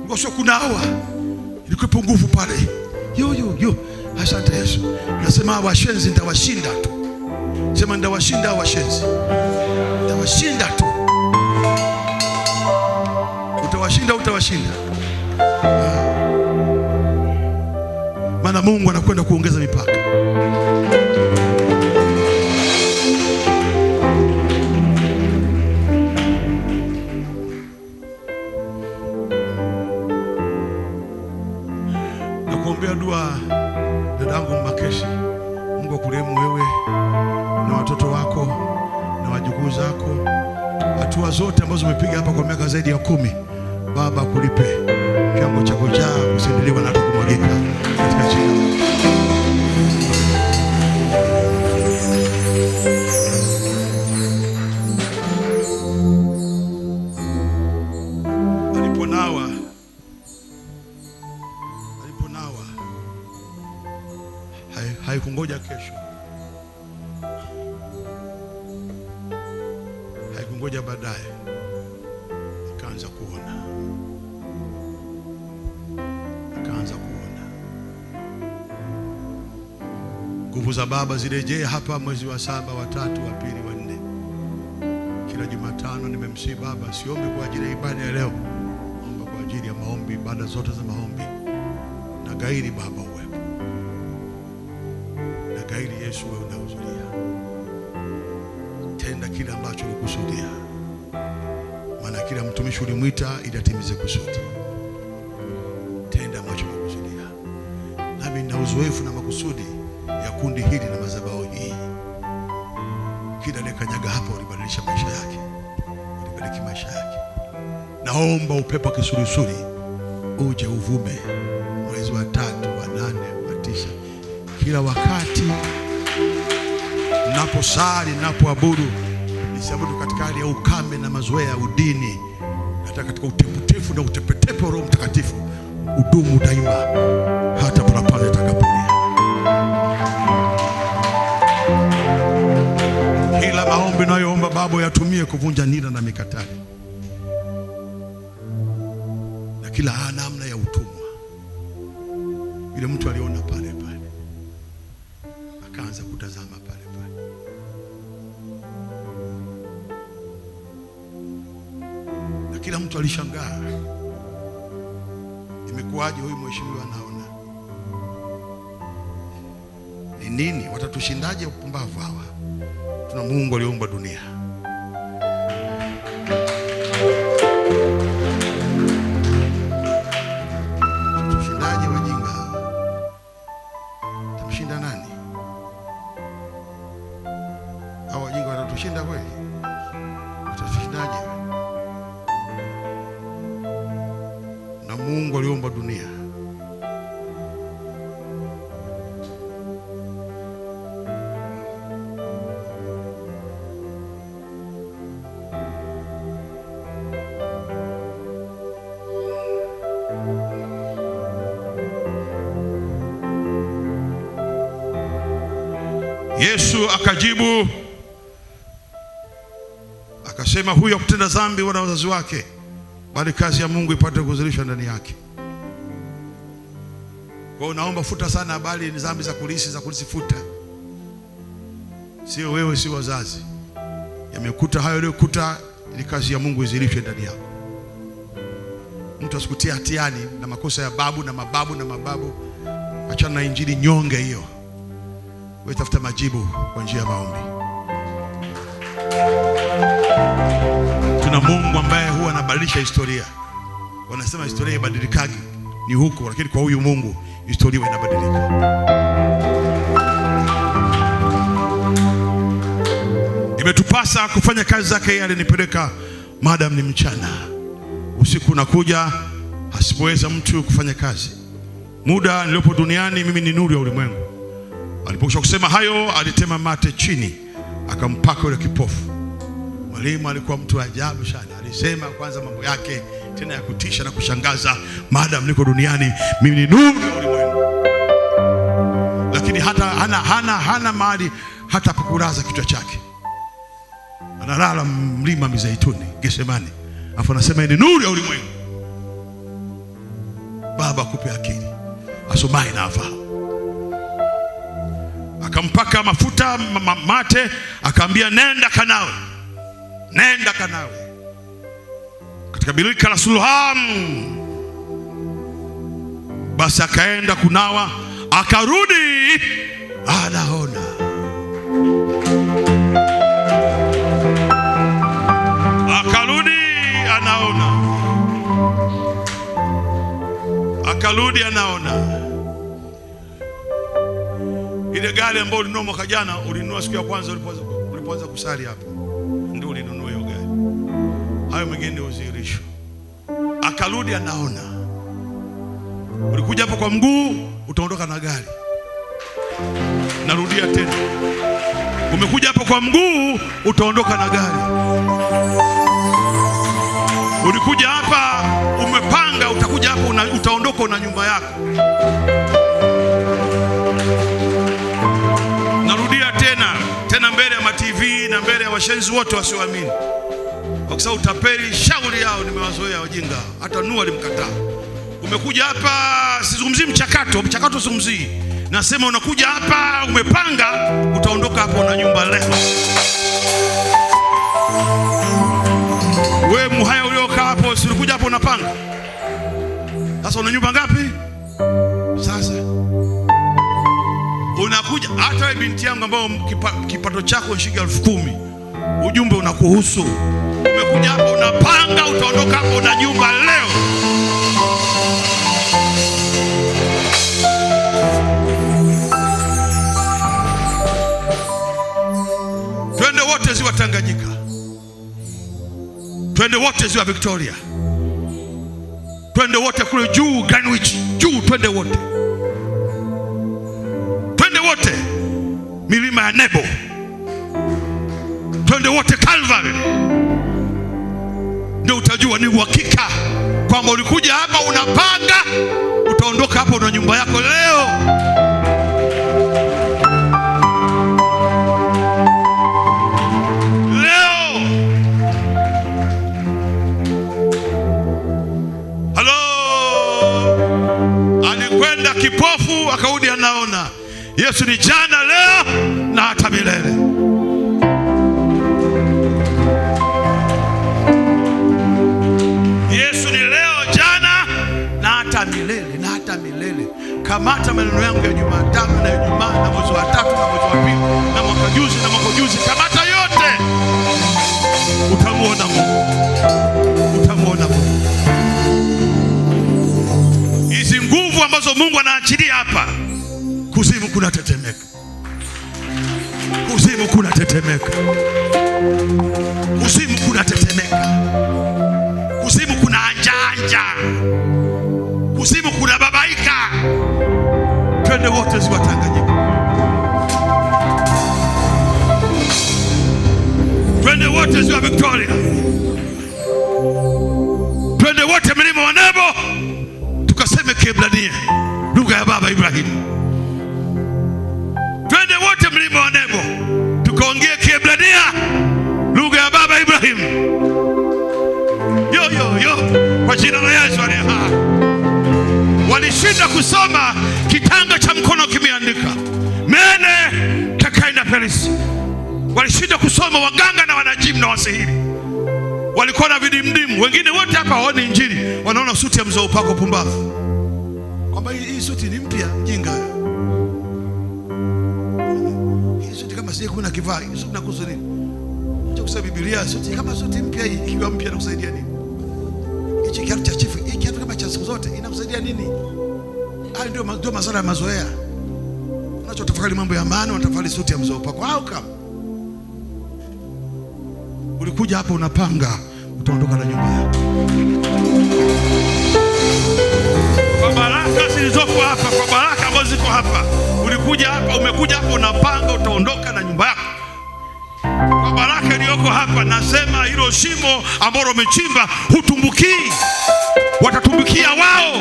Ngosho kunawa. nikupe nguvu pale. Yo. Asante Yesu. Nasema washenzi nitawashinda tu. Sema nitawashinda washenzi. Nitawashinda tu. Utawashinda. Maana Mungu anakwenda kuongeza mipaka. Nakuombea dua dadangu Makeshi. Mungu akurehemu wewe na watoto wako na wajukuu zako. Hatua zote ambazo umepiga hapa kwa miaka zaidi ya 10, Baba kulipe kiwango chako cha kusindiliwa na kumwagika katika jina. Aliponawa haikungoja kesho, haikungoja baadaye, akaanza kuona. Nguvu za Baba zirejee hapa mwezi wa 7, wa 3, wa 2, wa 4. Kila Jumatano nimemsihi Baba, siombe kwa ajili ya ibada ya leo, naomba kwa ajili ya maombi, ibada zote za maombi. Na gairi Baba uwepo, na gairi Yesu wewe unahudhuria. Tenda kile ambacho ulikusudia, maana kila mtumishi ulimwita ili atimize kusudi. Tenda ambacho ulikusudia. Nami nina uzoefu na makusudi ya kundi hili na madhabahu hii. Kila aliyekanyaga hapa ulibadilisha maisha yake, ulibariki maisha yake. Naomba upepo wa kisulisuli uje uvume mwezi wa 3, wa 8, wa 9. Kila wakati naposali, napoabudu, nisiabudu katika hali ya ukame na mazoea ya udini. Nataka katika utepetefu na utepetepe wa Roho Mtakatifu udumu daima hata pale atakapolia. Kila maombi nayoomba Baba yatumie kuvunja nira na mikatale na kila namna ya utumwa. Yule mtu aliona pale akaanza kutazama pale. Na kila mtu alishangaa, imekuwaje huyu mheshimiwa anaona? Ni nini? Watatushindaje upumbavu hawa? Tuna Mungu aliyeumba dunia. Tushindaje wajinga hawa? Tamshinda nani? Hawa wajinga watatushinda kweli? Watatushindaje? Na Mungu aliyeumba dunia. Yesu akajibu akasema, huyo kutenda dhambi wala wazazi wake, bali kazi ya Mungu ipate kuzalishwa ndani yake. Kwa hiyo naomba futa sana habari ni dhambi za kulisi futa. Sio wewe, sio wazazi. Yamekuta hayo leo, kuta ili kazi ya Mungu izalishwe ndani yako. Mtu asikutie hatiani na makosa ya babu na mababu. Achana na injili nyonge hiyo. Wewe tafuta majibu kwa njia ya maombi. Tuna Mungu ambaye huwa anabadilisha historia. Wanasema historia ibadilikaji ni huko, lakini kwa huyu Mungu historia inabadilika. Imetupasa kufanya kazi zake. Yeye alinipeleka madam ni mchana, usiku nakuja, hasipoweza mtu kufanya kazi. Muda nilipo duniani mimi ni nuru ya ulimwengu. Alipokwisha kusema hayo, alitema mate chini, akampaka yule kipofu. Mwalimu alikuwa mtu wa ajabu sana. Alisema kwanza mambo yake tena ya kutisha na kushangaza. Madam niko duniani mimi ni nuru ya ulimwengu. Lakini hata hana mahali hata pakulaza kichwa chake. Analala mlima Mizeituni, Getsemani. Afu anasema ni nuru ya ulimwengu. Baba akupe akili, asomaye na afahamu. Akampaka mafuta mate, akaambia nenda kanawe, nenda kanawe katika birika la Siloam. Basi akaenda kunawa, akarudi anaona. Akarudi anaona. Ile gari ambayo ulinunua mwaka jana, ulinunua siku ya kwanza ulipoanza kusali hapa, ndio ulinunua hiyo gari. Hayo mengine ndio uzirisho. Akarudi anaona. Ulikuja hapa kwa mguu, utaondoka na gari. Narudia tena, umekuja hapa kwa mguu, utaondoka na gari. Ulikuja hapa umepanga, utakuja hapa utaondoka na nyumba yako. Narudia tena mbele ya TV na mbele ya washenzi wote wasioamini. Kwa sababu utapeli shauri yao nimewazoea wajinga. Hata Nuhu alimkataa. Umekuja hapa, sizungumzii mchakato sizungumzii. Nasema unakuja hapa umepanga, utaondoka hapo na nyumba leo. Wewe muhaya uliokaa hapo, ulikuja hapo unapanga. Sasa una nyumba ngapi? Sasa unakuja, hata wewe binti yangu ambao kipato chako shilingi 10,000, ujumbe unakuhusu. Umekuja hapo unapanga, utaondoka hapo na nyumba leo. Twende wote ziwa Tanganyika, twende wote ziwa Victoria, twende wote kule juu Greenwich, juu twende wote. Twende wote milima ya Nebo, twende wote Calvary. Ndio utajua ni uhakika kwamba ulikuja hapa unapanga, utaondoka hapo na nyumba yako leo. Alikwenda kipofu, akarudi anaona. Yesu ni jana, leo na hata milele. Yesu ni leo, jana na hata milele, na hata milele. Kamata maneno yangu ya Jumatano na Ijumaa na mwezi wa 3 na mwezi wa 2 na mwaka juzi na mwaka juzi, kamata yote, utamuona Mungu, utamuona Mungu. Hizi nguvu ambazo Mungu anaachilia hapa, kuzimu kuna tetemeka, kuzimu kuna tetemeka, kuzimu kuna tetemeka, kuzimu kuna anja, kuzimu kuna babaika. Twende wote ziwa Tanganyika, twende wote ziwa Victoria, twende wote milima wa Nebo, tukaseme Kiebrania, lugha ya baba Ibrahimu. Twende wote mlima wa Nebo, tukaongea Kiebrania, lugha ya baba Ibrahimu. Yo kwa jina la Yesu aliye hai. Walishinda kusoma, kitanga cha mkono kimeandika mene takaina perisi. Walishinda kusoma, waganga na wanajimu na wasihiri. Walikuwa na vidimdimu. Wengine wote hapa hawaoni injili, wanaona suti ya mzee upako pumbavu, kwamba hii suti ni mpya. Jinga, hii suti kama sije kuna kivaa, hii suti nakuhusu nini? Acha kusema Biblia, suti kama suti mpya, hii ikiwa mpya inakusaidia nini? Hichi kiatu cha chifu, hii kiatu kama cha siku zote inakusaidia nini? Hayo ndio masala ya mazoea. Unachotafakari mambo ya maana, unatafakari suti ya mzee upako. Au kama ulikuja hapa unapanga, utaondoka na nyumba yako. Kwa baraka zilizoko hapa, kwa baraka ambazo ziko hapa, ulikuja hapa, umekuja hapa unapanga, utaondoka na nyumba yako. Kwa baraka iliyoko hapa, nasema hilo shimo ambalo umechimba hutumbukii, watatumbukia wao.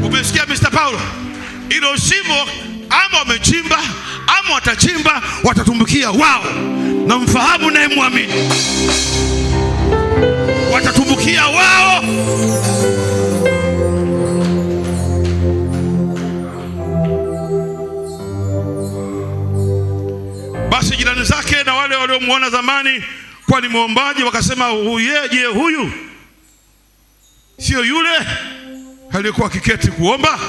Umesikia Mr. Paulo? Hilo shimo ama wamechimba ama watachimba, watatumbukia wao. Na mfahamu naye muamini, watatumbukia wao. majirani zake na wale waliomuona zamani kwa ni muombaji wakasema, je, huyu sio yule aliyekuwa akiketi kuomba?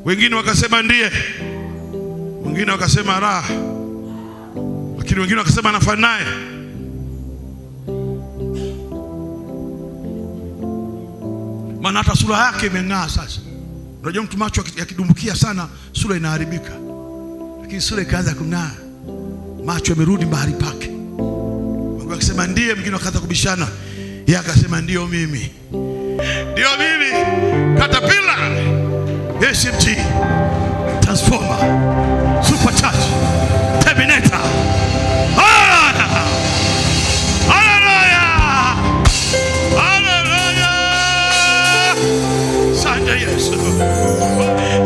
Wengine wakasema ndiye, wengine wakasema la, lakini wengine wakasema anafanana naye. Maana hata sura yake imeng'aa sasa. Unajua mtu macho yakidumbukia sana sura inaharibika, lakini sura ikaanza kung'aa, macho yamerudi mahali pake. Mungu akasema ndiye, mwingine akaanza kubishana, yeye akasema ndio mimi. Ndio mimi. Caterpillar, SMG, Transformer, Supercharge, Terminator. Hallelujah! Hallelujah! Asante Yesu.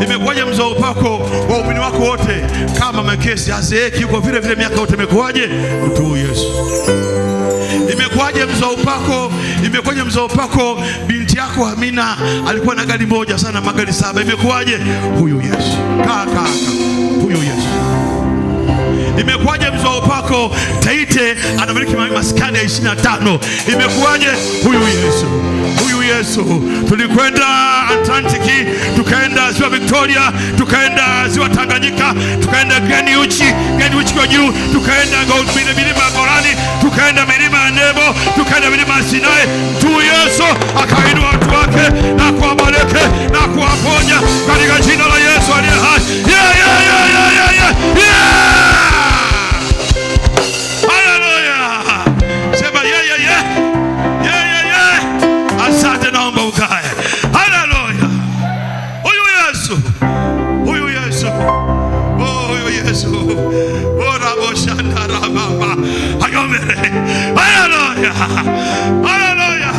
Imekuwaje mzao upako wa umini wako wote kama makesi hazeeki yuko vile vile miaka yote? Imekuwaje mtu Yesu? Imekuwaje mzao upako? Imekuwaje mzao upako binti yako Amina alikuwa na gari moja sana, magari 7. Imekuwaje huyu Yesu? Kaka huyu Yesu. Imekuwaje mzao upako Taite anamiliki maskani ya 25? Imekuwaje huyu Yesu? Huyu Yesu. Tulikwenda Atlantic, tukaenda ziwa Victoria, tukaenda ziwa Tanganyika, tukaenda Geni Uchi kwa juu, tukaenda milima ya Golani, tukaenda milima ya Nebo, tukaenda milima ya Sinai. Tu Yesu akainua watu wake na kuwabariki na kuwaponya katika jina la Yesu aliye hai. Hallelujah. Sema asante, naomba ukae. Hallelujah. Huyu Yesu. Huyu Yesu. Oh, huyu Yesu. Oh, raboshanda rababa. Hayomele. Hallelujah. Hallelujah.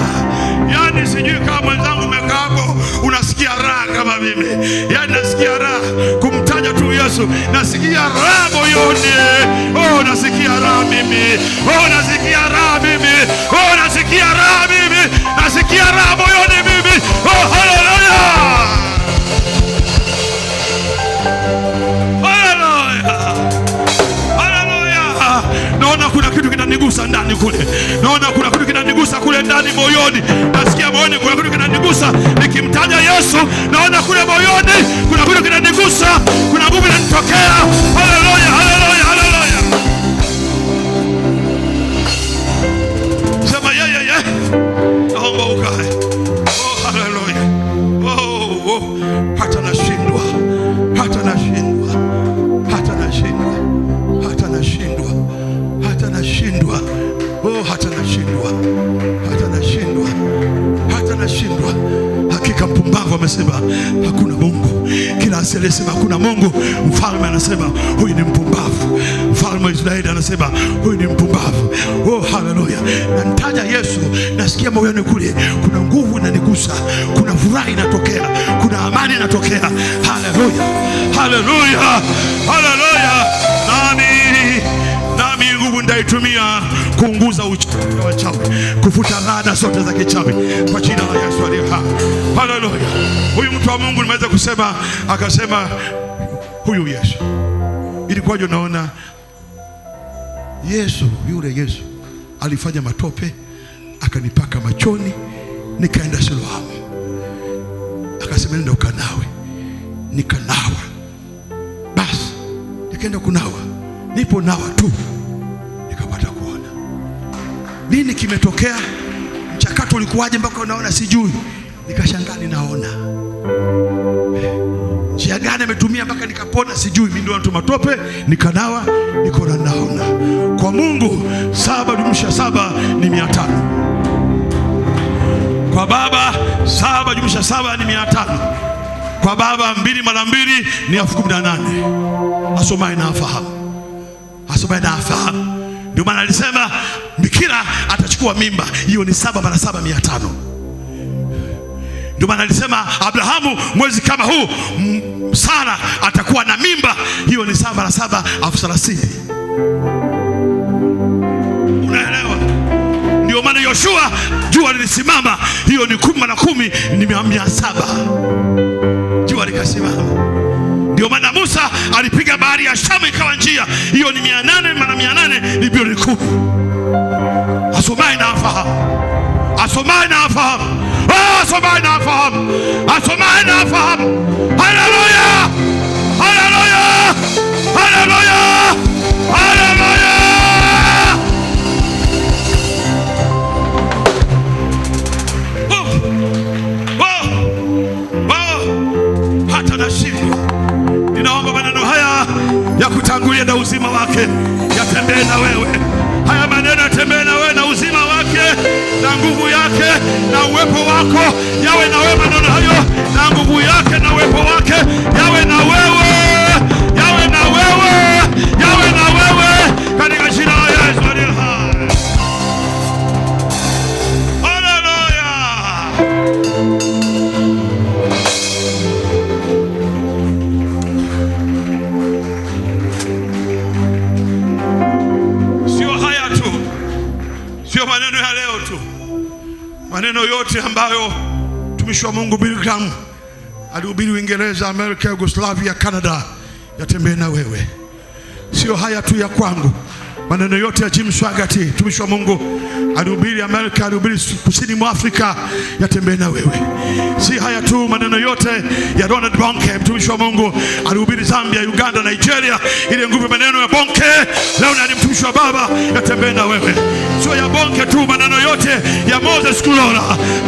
Yani sijui kama mwenzangu umekaa hapo unasikia raha kama mimi. Yani nasikia raha kumtaja tu Yesu. Nasikia raha moyoni. Oh, nasikia raha mimi. Oh, nasikia raha mimi. Oh, nasikia raha mimi. Nasikia raha moyoni mimi. Oh, hallelujah. Hallelujah. Hallelujah. Naona kuna kitu kinanigusa ndani kule. Naona kuna kitu kinanigusa kule ndani moyoni. Nasikia moyoni kuna kitu kinanigusa nikimtaja Yesu. Naona kule moyoni kuna kitu kinanigusa. Kuna nguvu inanitokea. Hallelujah. Hallelujah. Hallelujah. Sema naomba ukae. Oh, hallelujah. Oh, hata nashindwa. Hata nashindwa. Hata nashindwa. Hata nashindwa. Hata nashindwa. Oh, hata nashindwa. Hata nashindwa. Hata nashindwa. Hakika mpumbavu amesema hakuna Mungu. Kila asiyesema hakuna Mungu, mfalme anasema huyu ni mpumbavu. Mfalme wa Israeli anasema huyu ni mpumbavu. Oh, hallelujah. Na nitaja Yesu, nasikia moyoni kule kuna nguvu inanigusa, kuna furaha inatokea, kuna amani inatokea. Hallelujah. Hallelujah. Hallelujah. Nami nguvu ndaitumia kuunguza uchawi, kufuta laana zote za kichawi kwa jina la Yesu aliye hai. Hallelujah. Huyu mtu wa Mungu nimeweza kusema, akasema huyu Yesu. Ilikuwaje? Unaona Yesu, yule Yesu alifanya matope akanipaka machoni, nikaenda Siloamu. Akasema nenda ukanawe. Nikanawa. Basi nikaenda kunawa. Nipo nawa tu nikapata kuona. Nini kimetokea? Mchakato ulikuwaje mpaka unaona? Sijui. Nikashangaa ninaona. Njia gani ametumia mpaka nikapona? Sijui. Mimi ndio natuma tope, nikanawa, niko naona. Kwa Mungu 7 jumlisha 7 ni 500. Kwa Baba 7 jumlisha 7 ni 500. Kwa Baba 2 mara 2 ni 18,000. Asomaye na afahamu. Asomaye na afahamu. Ndio maana alisema bikira atachukua mimba, hiyo ni 7 mara 7 500. Ndio maana alisema Abrahamu mwezi kama huu Sara atakuwa na mimba, hiyo ni 7 mara 7 30,000. Unaelewa? Ndio maana Yoshua jua lilisimama, hiyo ni 10 mara 10 ni 700. Jua likasimama. Ndio maana Musa alipiga bahari ya Shamu ikawa njia. Hiyo ni 800, maana 800 ni bilioni 10. Asomaye na afahamu. Asomaye na afahamu. Asomaye na afahamu. Asomaye na afahamu. Haleluya! Haleluya! Haleluya! Haleluya! Hata nashindwa. Ninaomba maneno haya ya kutangulia na uzima wake yatembee na wewe. Haya maneno yatembee na wewe na uzima wake na nguvu yake na uwepo wako yawe na wewe. Maneno hayo na nguvu yake na uwepo wake yawe na wewe, yawe na wewe, yawe na wewe katika jina la Yesu aliye hai. Haleluya! Sio maneno ya leo tu, maneno yote ambayo mtumishi wa Mungu Billy Graham alihubiri Uingereza, Amerika, Yugoslavia, Canada yatembee na wewe. Sio haya tu ya kwangu, maneno yote ya Jim Swaggart mtumishi wa Mungu alihubiri Amerika, alihubiri kusini mwa Afrika yatembee na wewe. Si haya tu, maneno yote ya Ronald Bonke mtumishi wa Mungu alihubiri Zambia, Uganda, Nigeria, ile nguvu maneno ya Bonke leo na mtumishi wa Baba yatembee na wewe. Sio ya Bonke tu, maneno yote ya Moses Kulola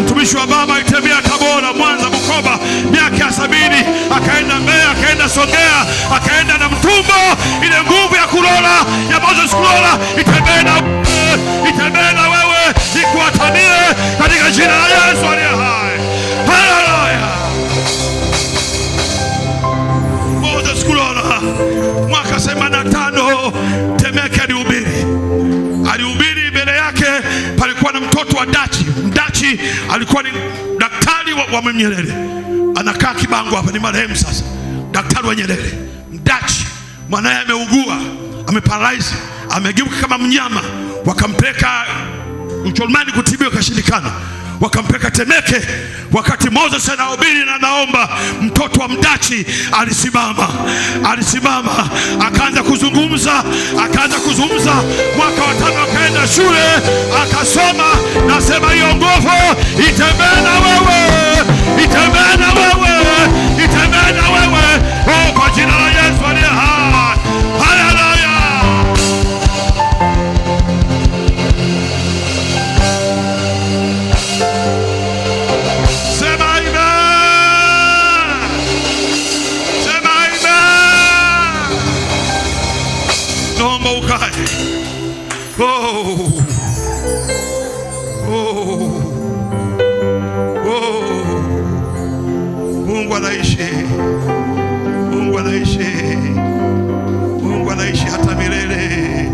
mtumishi wa Baba itembea Tabora, Mwanza, Bukoba miaka ya 70, akaenda Mbeya, akaenda Songea, akaenda na Mtumbo. Ile nguvu ya Kulola ya Moses Kulola itembee na wewe, itembee na wewe, ikuatamie katika jina la Yesu aliye hai. Haleluya! Moses Kulola mwaka 85 Temeke alihubiri mbele yake palikuwa na mtoto wa Mdachi alikuwa ni daktari wa Mwalimu Nyerere. Anakaa Kibango hapa, ni marehemu sasa. Daktari wa Nyerere, Mdachi, mwanae ameugua, ameparalyze, amegeuka kama mnyama. Wakampeleka Ujerumani kutibiwa, kashindikana. Wakampeleka Temeke. Wakati Moses anahubiri na anaomba, mtoto wa Mdachi alisimama akaanza kuzungumza. Mwaka wa 5 akaenda shule akasoma. Nasema hiyo nguvu itembee na wewe, itembee na wewe, itembee na wewe, kwa jina la Yesu aliye hai. Haleluya! Sema amen. Sema amen. Naomba ukae. Mungu anaishi. Mungu anaishi. Mungu anaishi hata milele.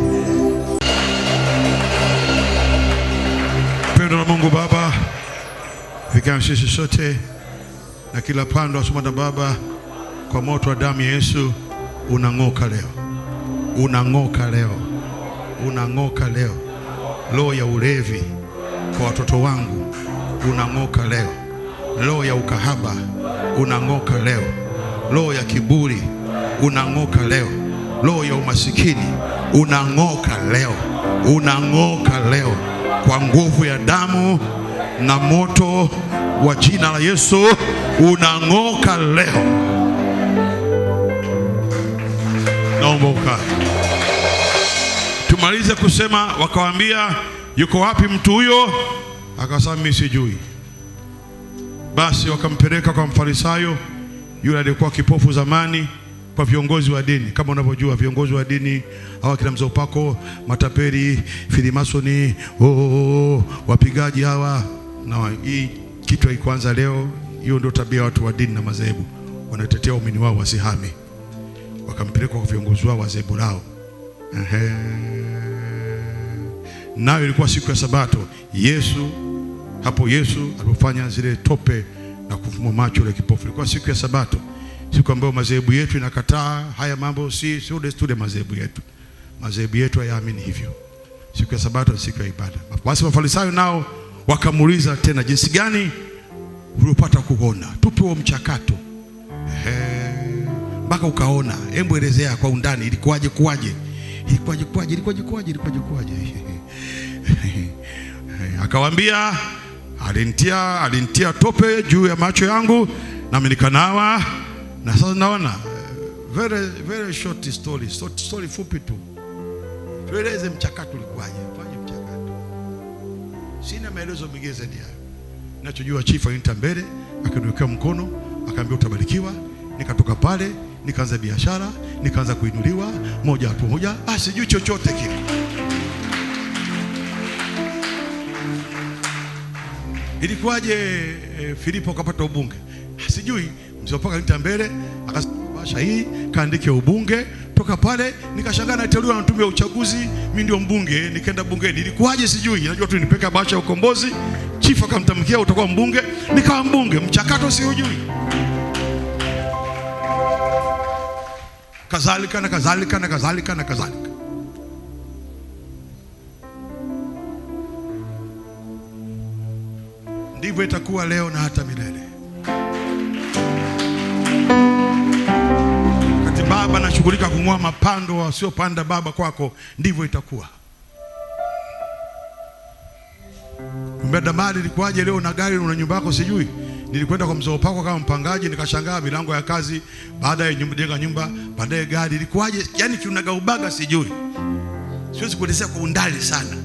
Pendo la Mungu Baba vikao sisi sote na kila pando asoma na Baba kwa moto wa damu ya Yesu unang'oka leo. Unang'oka leo. Unang'oka leo. Roho ya ulevi kwa watoto wangu unang'oka leo. Roho ya ukahaba unang'oka leo. Roho ya kiburi unang'oka leo. Roho ya umasikini unang'oka leo. Unang'oka leo kwa nguvu ya damu na moto wa jina la Yesu. Unang'oka leo. Naomba ukae. Tumalize kusema. Wakawaambia, yuko wapi mtu huyo? Akasema mimi sijui. Basi wakampeleka kwa Mfarisayo yule aliyekuwa kipofu zamani, kwa viongozi wa dini. Kama unavyojua viongozi wa dini hawa kila mzee upako, matapeli, filimasoni, wapigaji hawa. Na hii kitu haikuanza leo. Hiyo ndio tabia watu wa dini na madhehebu, wanatetea waumini wao wasihame. Wakampeleka kwa viongozi wao wa dhehebu lao. Nayo ilikuwa siku ya Sabato. Yesu alipofanya zile tope na kufumua macho ile kipofu, ilikuwa siku ya Sabato, siku ambayo madhehebu yetu inakataa haya mambo. Sio desturi madhehebu yetu. Madhehebu yetu hayaamini hivyo. Siku ya Sabato ni siku ya ibada. Basi Mafarisayo nao wakamuuliza tena, jinsi gani ulipata kuona? Tupe huo mchakato. mpaka ukaona. Hebu elezea kwa undani, ilikuwaje? Akawaambia, alintia tope juu ya macho yangu nami nikanawa, na sasa naona. Very short story fupi tu. Tueleze mchakato ulikuwaje? Fanye mchakato. Sina maelezo mengine zaidi hayo. Ninachojua chifu aliniita mbele, akaniwekea mkono, akaambia utabarikiwa. Nikatoka pale, nikaanza biashara, nikaanza kuinuliwa moja hapo moja. Sijui chochote kile. Ilikuwaje Filipo akapata ubunge? Sijui. Mzee mpaka aliniita mbele, akasema basha hii kaandike ubunge. Toka pale nikashangaa nateuliwa na tume ya uchaguzi, mimi ndio mbunge, nikaenda bungeni. Ilikuwaje sijui. Najua tu nipeka basha ya ukombozi, chifu akamtamkia utakuwa mbunge, nikawa mbunge. Mchakato si hujui. Kadhalika. Ndivyo itakuwa leo na hata milele. Wakati baba anashughulika kung'oa mapando wasiopanda baba kwako, ndivyo itakuwa. Mbadamali ilikuwaje leo na gari una nyumba yako sijui. Nilikwenda kwa mzee pako kama mpangaji, nikashangaa milango ya kazi, baadaye jenga nyumba, baadaye gari. Ilikuwaje? Yani tunagaubaga sijui. Siwezi kuelezea kwa undani sana.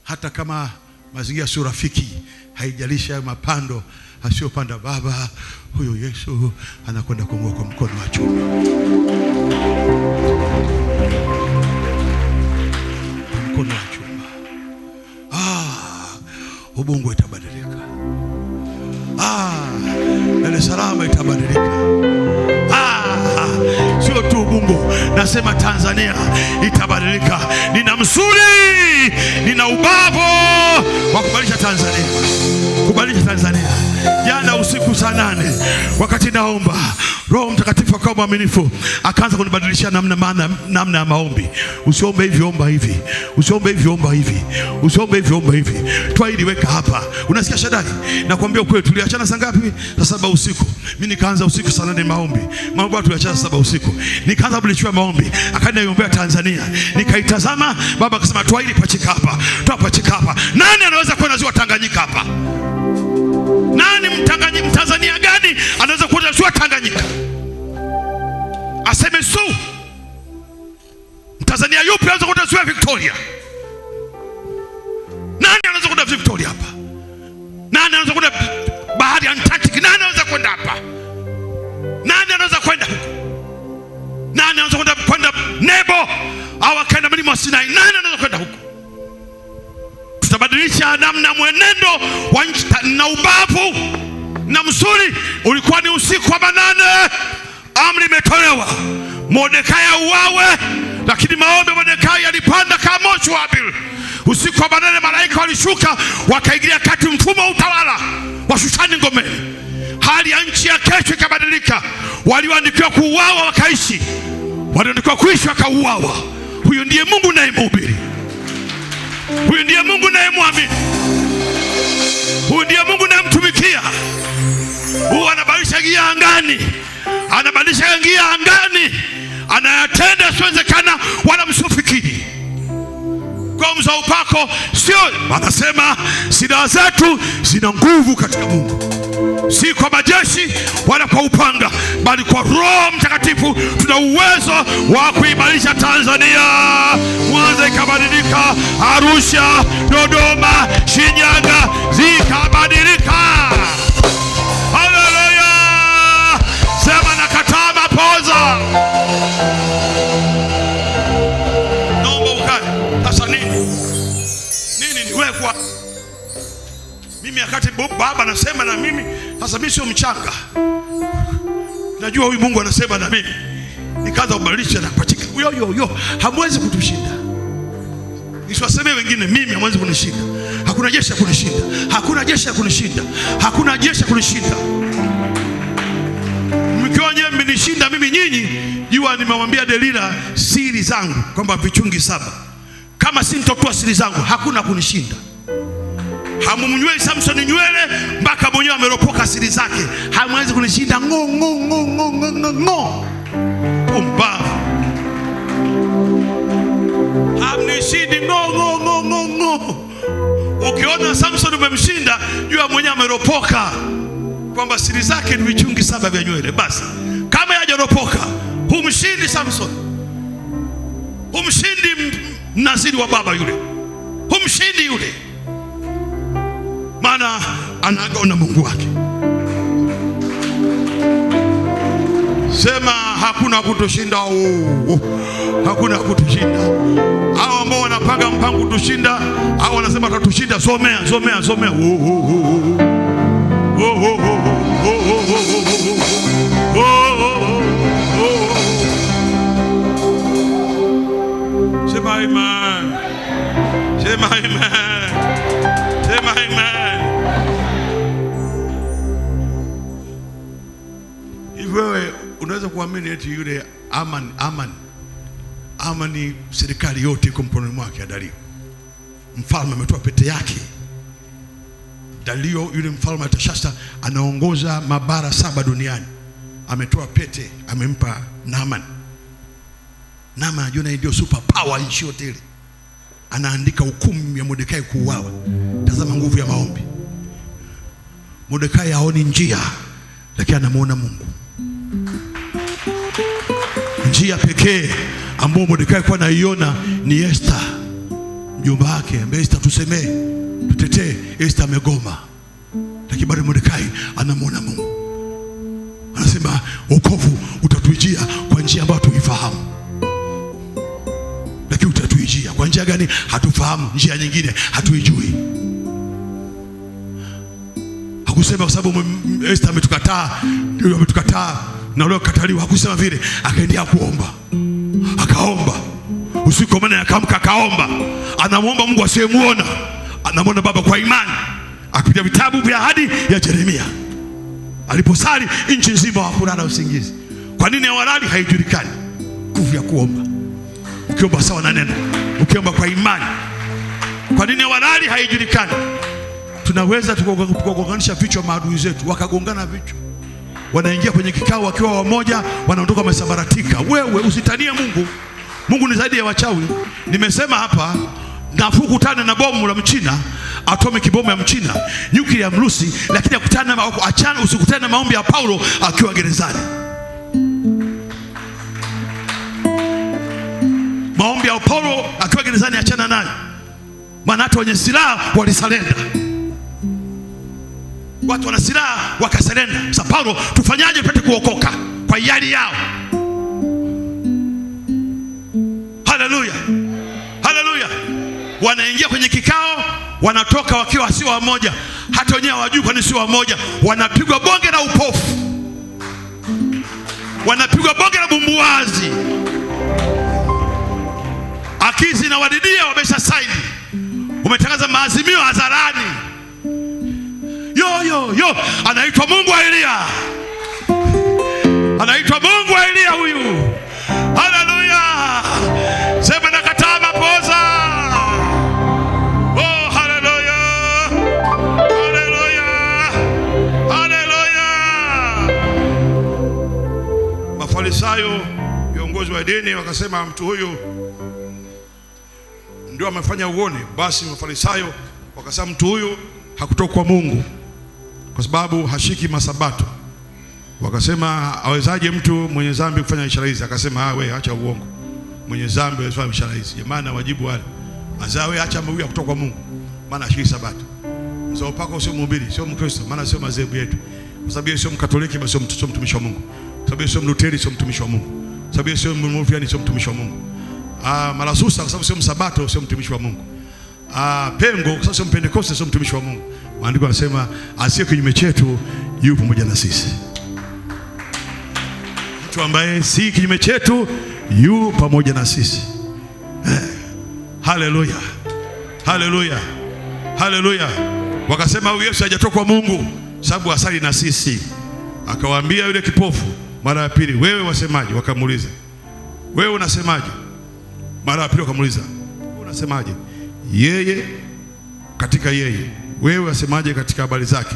Hata kama mazingira sio rafiki, haijalisha mapando asiyopanda baba, huyo Yesu anakwenda kung'oa kwa mkono wa chuma. Mkono wa chuma. Ubungo itabadilika. Dar es Salaam itabadilika. Sio tu Ubungo, nasema Tanzania itabadilika. Nina msuri, nina ubavu wa kubadilisha Tanzania. Jana usiku saa 8 wakati naomba, Roho Mtakatifu akawa mwaminifu, akaanza kunibadilisha namna ya maombi. Usiombe hivi, omba hivi. Usiombe hivi, omba hivi. Usiombe hivi, omba hivi. Twaili weka hapa. Unasikia Shadari? Nakwambia ukweli, tuliachana saa ngapi? Saa 7 usiku. Mimi nikaanza usiku saa 8 maombi. Mambo tuliachana saa 7 usiku. Nikaanza kulichua maombi. Akaniombea Tanzania. Nikaitazama, baba akasema Twaili pachika hapa. Pachika hapa. Nani anaweza kwenda ziwa Tanganyika hapa? Nani Mtanzania gani anaweza kwenda ziwa Tanganyika? Aseme su. Mtanzania yupi anaweza kwenda ziwa Victoria? Nani anaweza kwenda Victoria hapa? Nani anaweza kwenda bahari Antarctic? Nani anaweza kwenda hapa? Nani anaweza kwenda huko? Nani anaweza kwenda Nebo au akaenda mlima wa Sinai? Nani anaweza kwenda huko? Tutabadilisha namna mwenendo wa nchi na ubavu na msuri. Ulikuwa ni usiku wa 8, amri imetolewa, Mordekai auawe, lakini maombi ya Mordekai yalipanda kama moshi wa Abel. Usiku wa 8 malaika walishuka, wakaingilia kati mfumo wa utawala wa Shushani ngomeni. Hali ya nchi ya kesho ikabadilika. Walioandikiwa kuuawa wakaishi, walioandikiwa kuishi wakauawa. Huyu ndiye Mungu nayemhubiri. Huyu ndiye Mungu nayemwamini. Huyu ndiye Mungu nayemtumikia. Huyu anabadilisha gia angani. Anabadilisha gia angani. Anayatenda yasiyowezekana wala msifikiri. Kwa mzao upako sio, anasema silaha zetu zina nguvu katika Mungu. Si kwa majeshi wala kwa upanga, bali kwa Roho Mtakatifu tuna uwezo wa kuibadilisha Tanzania. Mwanza ikabadilika, Arusha, Dodoma, Shinyanga zikabadilika. Haleluya! Sema nakataa mapoza. Naomba ukae. Sasa nini niwekwa? Mimi wakati baba anasema na mimi, sasa mimi sio mchanga. Najua huyu Mungu anasema na mimi. Nikaanza kubadilisha na pachika. Yo, hamwezi kutushinda. Nisiwaseme wengine, mimi hamwezi kunishinda. Hakuna jeshi ya kunishinda. Hakuna jeshi ya kunishinda. Hakuna jeshi ya kunishinda. Mkiwa nyewe mmenishinda mimi nyinyi, jua nimemwambia Delila siri zangu kwamba vichungi 7. Kama si nitotoa siri zangu, hakuna kunishinda. Hamumnywei Samson nywele mpaka mwenyewe ameropoka siri zake. Hamwezi kunishinda ngo. Pumbavu. Hamnishindi ngo. Ukiona Samson umemshinda, jua mwenyewe ameropoka, kwamba siri zake ni vichungi 7 vya nywele. Basi kama hajaropoka, humshindi Samson, humshindi Mnaziri wa baba yule, humshindi yule, maana anaona Mungu wake. Sema hakuna kutushinda. Hakuna kutushinda. Hao ambao wanapanga mpango kutushinda, hao wanasema tutatushinda. Somea. Sema amen. Sema amen. Sema amen. Hivi wewe unaweza kuamini eti yule Amani serikali yote iko mkononi mwake? Dario mfalme ametoa pete yake. Dario yule mfalme Atashasta anaongoza mabara 7 duniani, ametoa pete, amempa Naaman. Naaman anajua ndio super power nchi yote ile. Anaandika hukumu ya Mordekai kuuawa. Tazama nguvu ya maombi. Mordekai haoni njia, lakini anamuona Mungu. Njia pekee ambayo Mordekai kwa anaiona ni Esther, mjomba wake. Esther, tusemee, tutetee. Esther amegoma, lakini bado Mordekai anamuona Mungu. Anasema wokovu utatujia kwa njia ambayo tuifahamu. Lakini utatuijia kwa njia gani? Hatufahamu. Njia nyingine hatuijui. Hakusema kwa sababu Esther ametukataa na leo kataliwa. Hakusema vile. Akaendelea kuomba. Akaomba usiku, maana akaamka akaomba. Anamuomba Mungu asiyemuona, anamuona Baba kwa imani. Akipitia vitabu vya ahadi ya Yeremia. Aliposali nchi nzima hakulala usingizi. Kwa nini hawalali? Haijulikani. Nguvu ya kuomba. Ukiomba sawa na neno, ukiomba kwa imani. Kwa nini hawalali? Haijulikani. Tunaweza tukagonganisha vichwa maadui zetu, wakagongana vichwa. Wanaingia kwenye kikao wakiwa wamoja, wanaondoka wamesambaratika. Wewe usitanie Mungu. Mungu ni zaidi ya wachawi. Nimesema hapa, nafuu kutana na bomu la Mchina, atomic bomb ya Mchina, nyuklia ya Mrusi, lakini usikutane na maombi ya Paulo akiwa gerezani. Maombi ya Paulo akiwa gerezani achana nayo. Maana hata wenye silaha walisalenda. Watu wana silaha wakasalenda. Sasa Paulo, tufanyaje tupate kuokoka? Kwa hiari yao. Haleluya. Haleluya. Wanaingia kwenye kikao, wanatoka wakiwa sio wamoja. Hata wenyewe hawajui kwa nini sio wamoja. Wanapigwa bonge la upofu. Wanapigwa bonge la bumbuazi. Akizi na wadidia wamesha saini. Umetangaza maazimio hadharani. Yo, anaitwa Mungu wa Elia. Anaitwa Mungu wa Elia huyu. Haleluya. Sema nakataa mapoza. Oh, haleluya. Haleluya. Haleluya. Mafarisayo, viongozi wa dini, wakasema mtu huyu ndio amefanya uone. Basi Mafarisayo wakasema mtu huyu hakutoka kwa Mungu, kwa sababu hashiki masabato. Wakasema awezaje mtu mwenye dhambi kufanya ishara hizi? Akasema wewe acha uongo. Mwenye dhambi afanye ishara hizi. Jamani, wajibu wale. Azawe acha huyu kutoka kwa Mungu, maana hashiki sabato. Mzao pako sio mhubiri, sio Mkristo, maana sio madhehebu yetu. Kwa sababu yeye sio Mkatoliki, basi sio mtumishi wa Mungu. Kwa sababu yeye sio Mlutheri, sio mtumishi wa Mungu. Kwa sababu yeye sio Mmoravian, sio mtumishi wa Mungu. Malasusa kwa sababu sio msabato, sio mtumishi wa Mungu. Pengo kwa sababu sio Pentekoste, sio mtumishi wa Mungu. Maandiko yanasema asiye kinyume chetu yupo pamoja na sisi. Mtu ambaye si kinyume chetu yu pamoja na sisi. Haleluya. Haleluya. Haleluya. Wakasema huyu Yesu hajatoka kwa Mungu, sababu asali na sisi. Akawaambia yule kipofu mara ya pili, wewe wasemaje? Wakamuuliza, wewe unasemaje? Mara ya pili wakamuuliza, unasemaje? Yeye katika yeye, wewe wasemaje katika habari zake?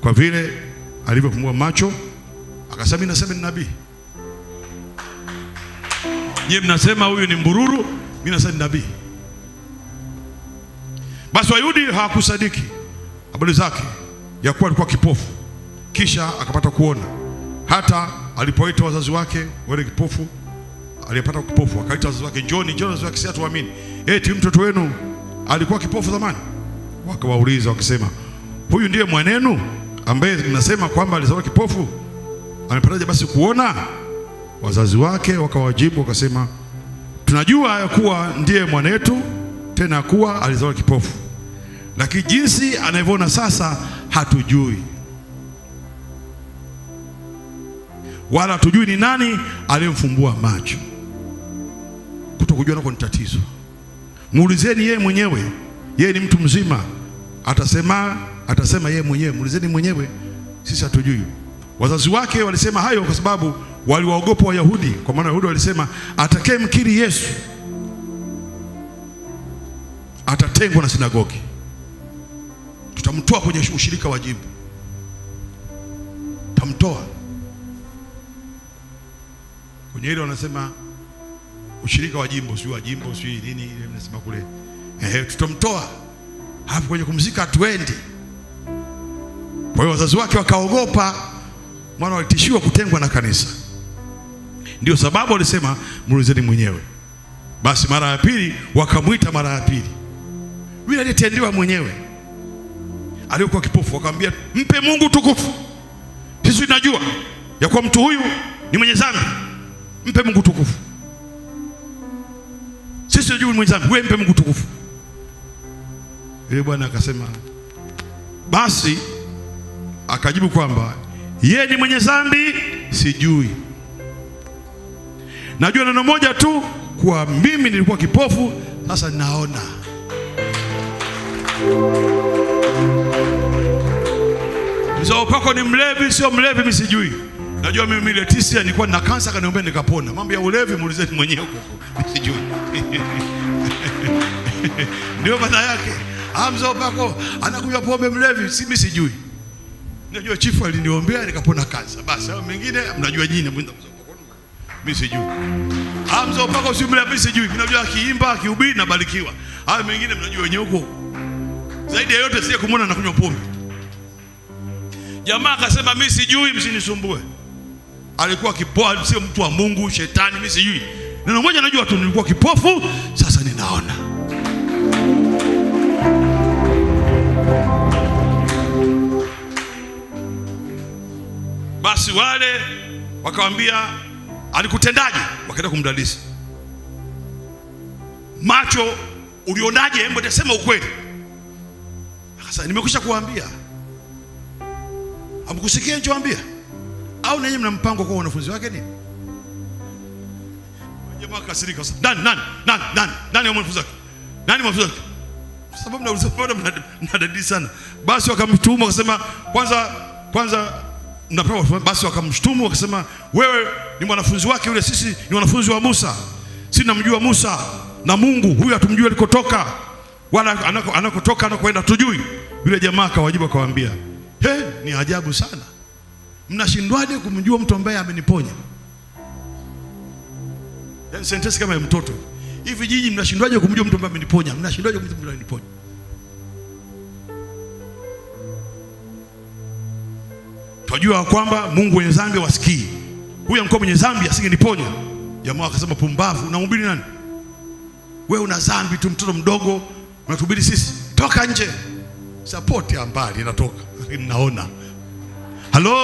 Kwa vile alivyofumbua macho akasema, mimi nasema ni nabii. Yeye mnasema huyu ni mbururu, mimi nasema ni nabii. Basi Wayahudi hawakusadiki habari zake ya kuwa alikuwa kipofu, kisha akapata kuona. Hata alipoita wazazi wake wale kipofu, alipata kipofu, akaita wazazi wake, njoni, wazazi wake, si hatuamini. Eti mtoto wenu alikuwa kipofu zamani? Wakawauliza wakisema, huyu ndiye mwanenu ambaye mnasema kwamba alizaliwa kipofu? Amepataje basi kuona? Wazazi wake wakawajibu wakasema, tunajua ya kuwa ndiye mwanetu, tena kuwa alizaliwa kipofu, lakini jinsi anavyoona sasa hatujui, wala hatujui ni nani aliyemfumbua macho. Kutokujua nako ni tatizo. Muulizeni yeye mwenyewe, yeye ni mtu mzima, atasema yeye mwenyewe. Muulizeni mwenyewe, sisi hatujui. Wazazi wake walisema hayo kwa sababu waliwaogopa Wayahudi, kwa maana Wayahudi walisema, atakayemkiri Yesu atatengwa na sinagogi, tutamtoa kwenye ushirika wa jimbo, tutamtoa kwenye ile wanasema ushirika wa jimbo, sio wa jimbo, sio nini ile mnasema kule, tutamtoa hapo kwenye kumzika atuende. Kwa hiyo wazazi wake wakaogopa, maana walitishiwa kutengwa na kanisa. Ndio sababu walisema, muulizeni mwenyewe. Basi mara ya pili wakamwita, mara ya pili yule aliyetendewa mwenyewe aliyokuwa kipofu, wakamwambia, mpe Mungu tukufu, sisi tunajua ya kuwa mtu huyu ni mwenye dhambi, mpe Mungu tukufu. Sisi tunajua ni mwenye dhambi, wewe mpe Mungu tukufu. Yule bwana akasema, basi akajibu kwamba yeye ni mwenye dhambi sijui, najua neno moja tu, kwa mimi nilikuwa kipofu, sasa naona. Mzee wako ni mlevi, sio mlevi, mimi sijui. Najua mimi Leticia nilikuwa na kansa, kaniombea nikapona. Mambo ya ulevi muulizeni mwenyewe huko, mimi sijui. Ndio maana yake. Mzee wako anakunywa pombe, mlevi, mimi sijui. Najua chifu aliniombea nikapona kansa. Basi hao mengine mnajua jina, mimi sijui. Mzee wako si mlevi, sijui. Mnajua akiimba, akihubiri nabarikiwa. Hao mengine mnajua wenyewe huko. Zaidi ya yote sije kumuona anakunywa pombe. Jamaa akasema, mimi sijui, msinisumbue. Alikuwa kipofu, sio mtu wa Mungu, shetani, mimi sijui. Neno moja najua tu, nilikuwa kipofu, sasa ninaona. Basi wale wakamwambia, alikutendaje? Wakaenda kumdadisi, macho ulionaje? Hebu tasema ukweli. Akasema, nimekwisha kuambia. Hamkusikia nilichoambia? Au nanyi mna mpango kwa wanafunzi wake nini? Jamaa kasirika sasa. Nani wanafunzi wake? Nani wanafunzi wake? Sababu mnadadisi sana. Basi wakamtuhumu wakasema, kwanza mnapewa. Basi wakamshtumu wakasema, wewe ni mwanafunzi wake yule, sisi ni wanafunzi wa Musa. Sisi namjua Musa na Mungu, huyu hatumjui alikotoka wala anakotoka anakoenda tujui. Yule jamaa akawajibu akawaambia, ni ajabu sana, mnashindwaje kumjua mtu ambaye ameniponya? Yaani sentensi kama ya mtoto hivi, jiji mnashindwaje kumjua mtu ambaye ameniponya? Mnashindwaje kumjua mtu ambaye ameniponya? Tunajua kwamba Mungu wenye dhambi wasikii. Huyu amkuwa mwenye dhambi asingeniponya. Jamaa akasema, pumbavu, unamhubiri nani? Wewe una dhambi tu, mtoto mdogo, unatuhubiri sisi? Toka nje. Support ya mbali inatoka. Naona. Halo.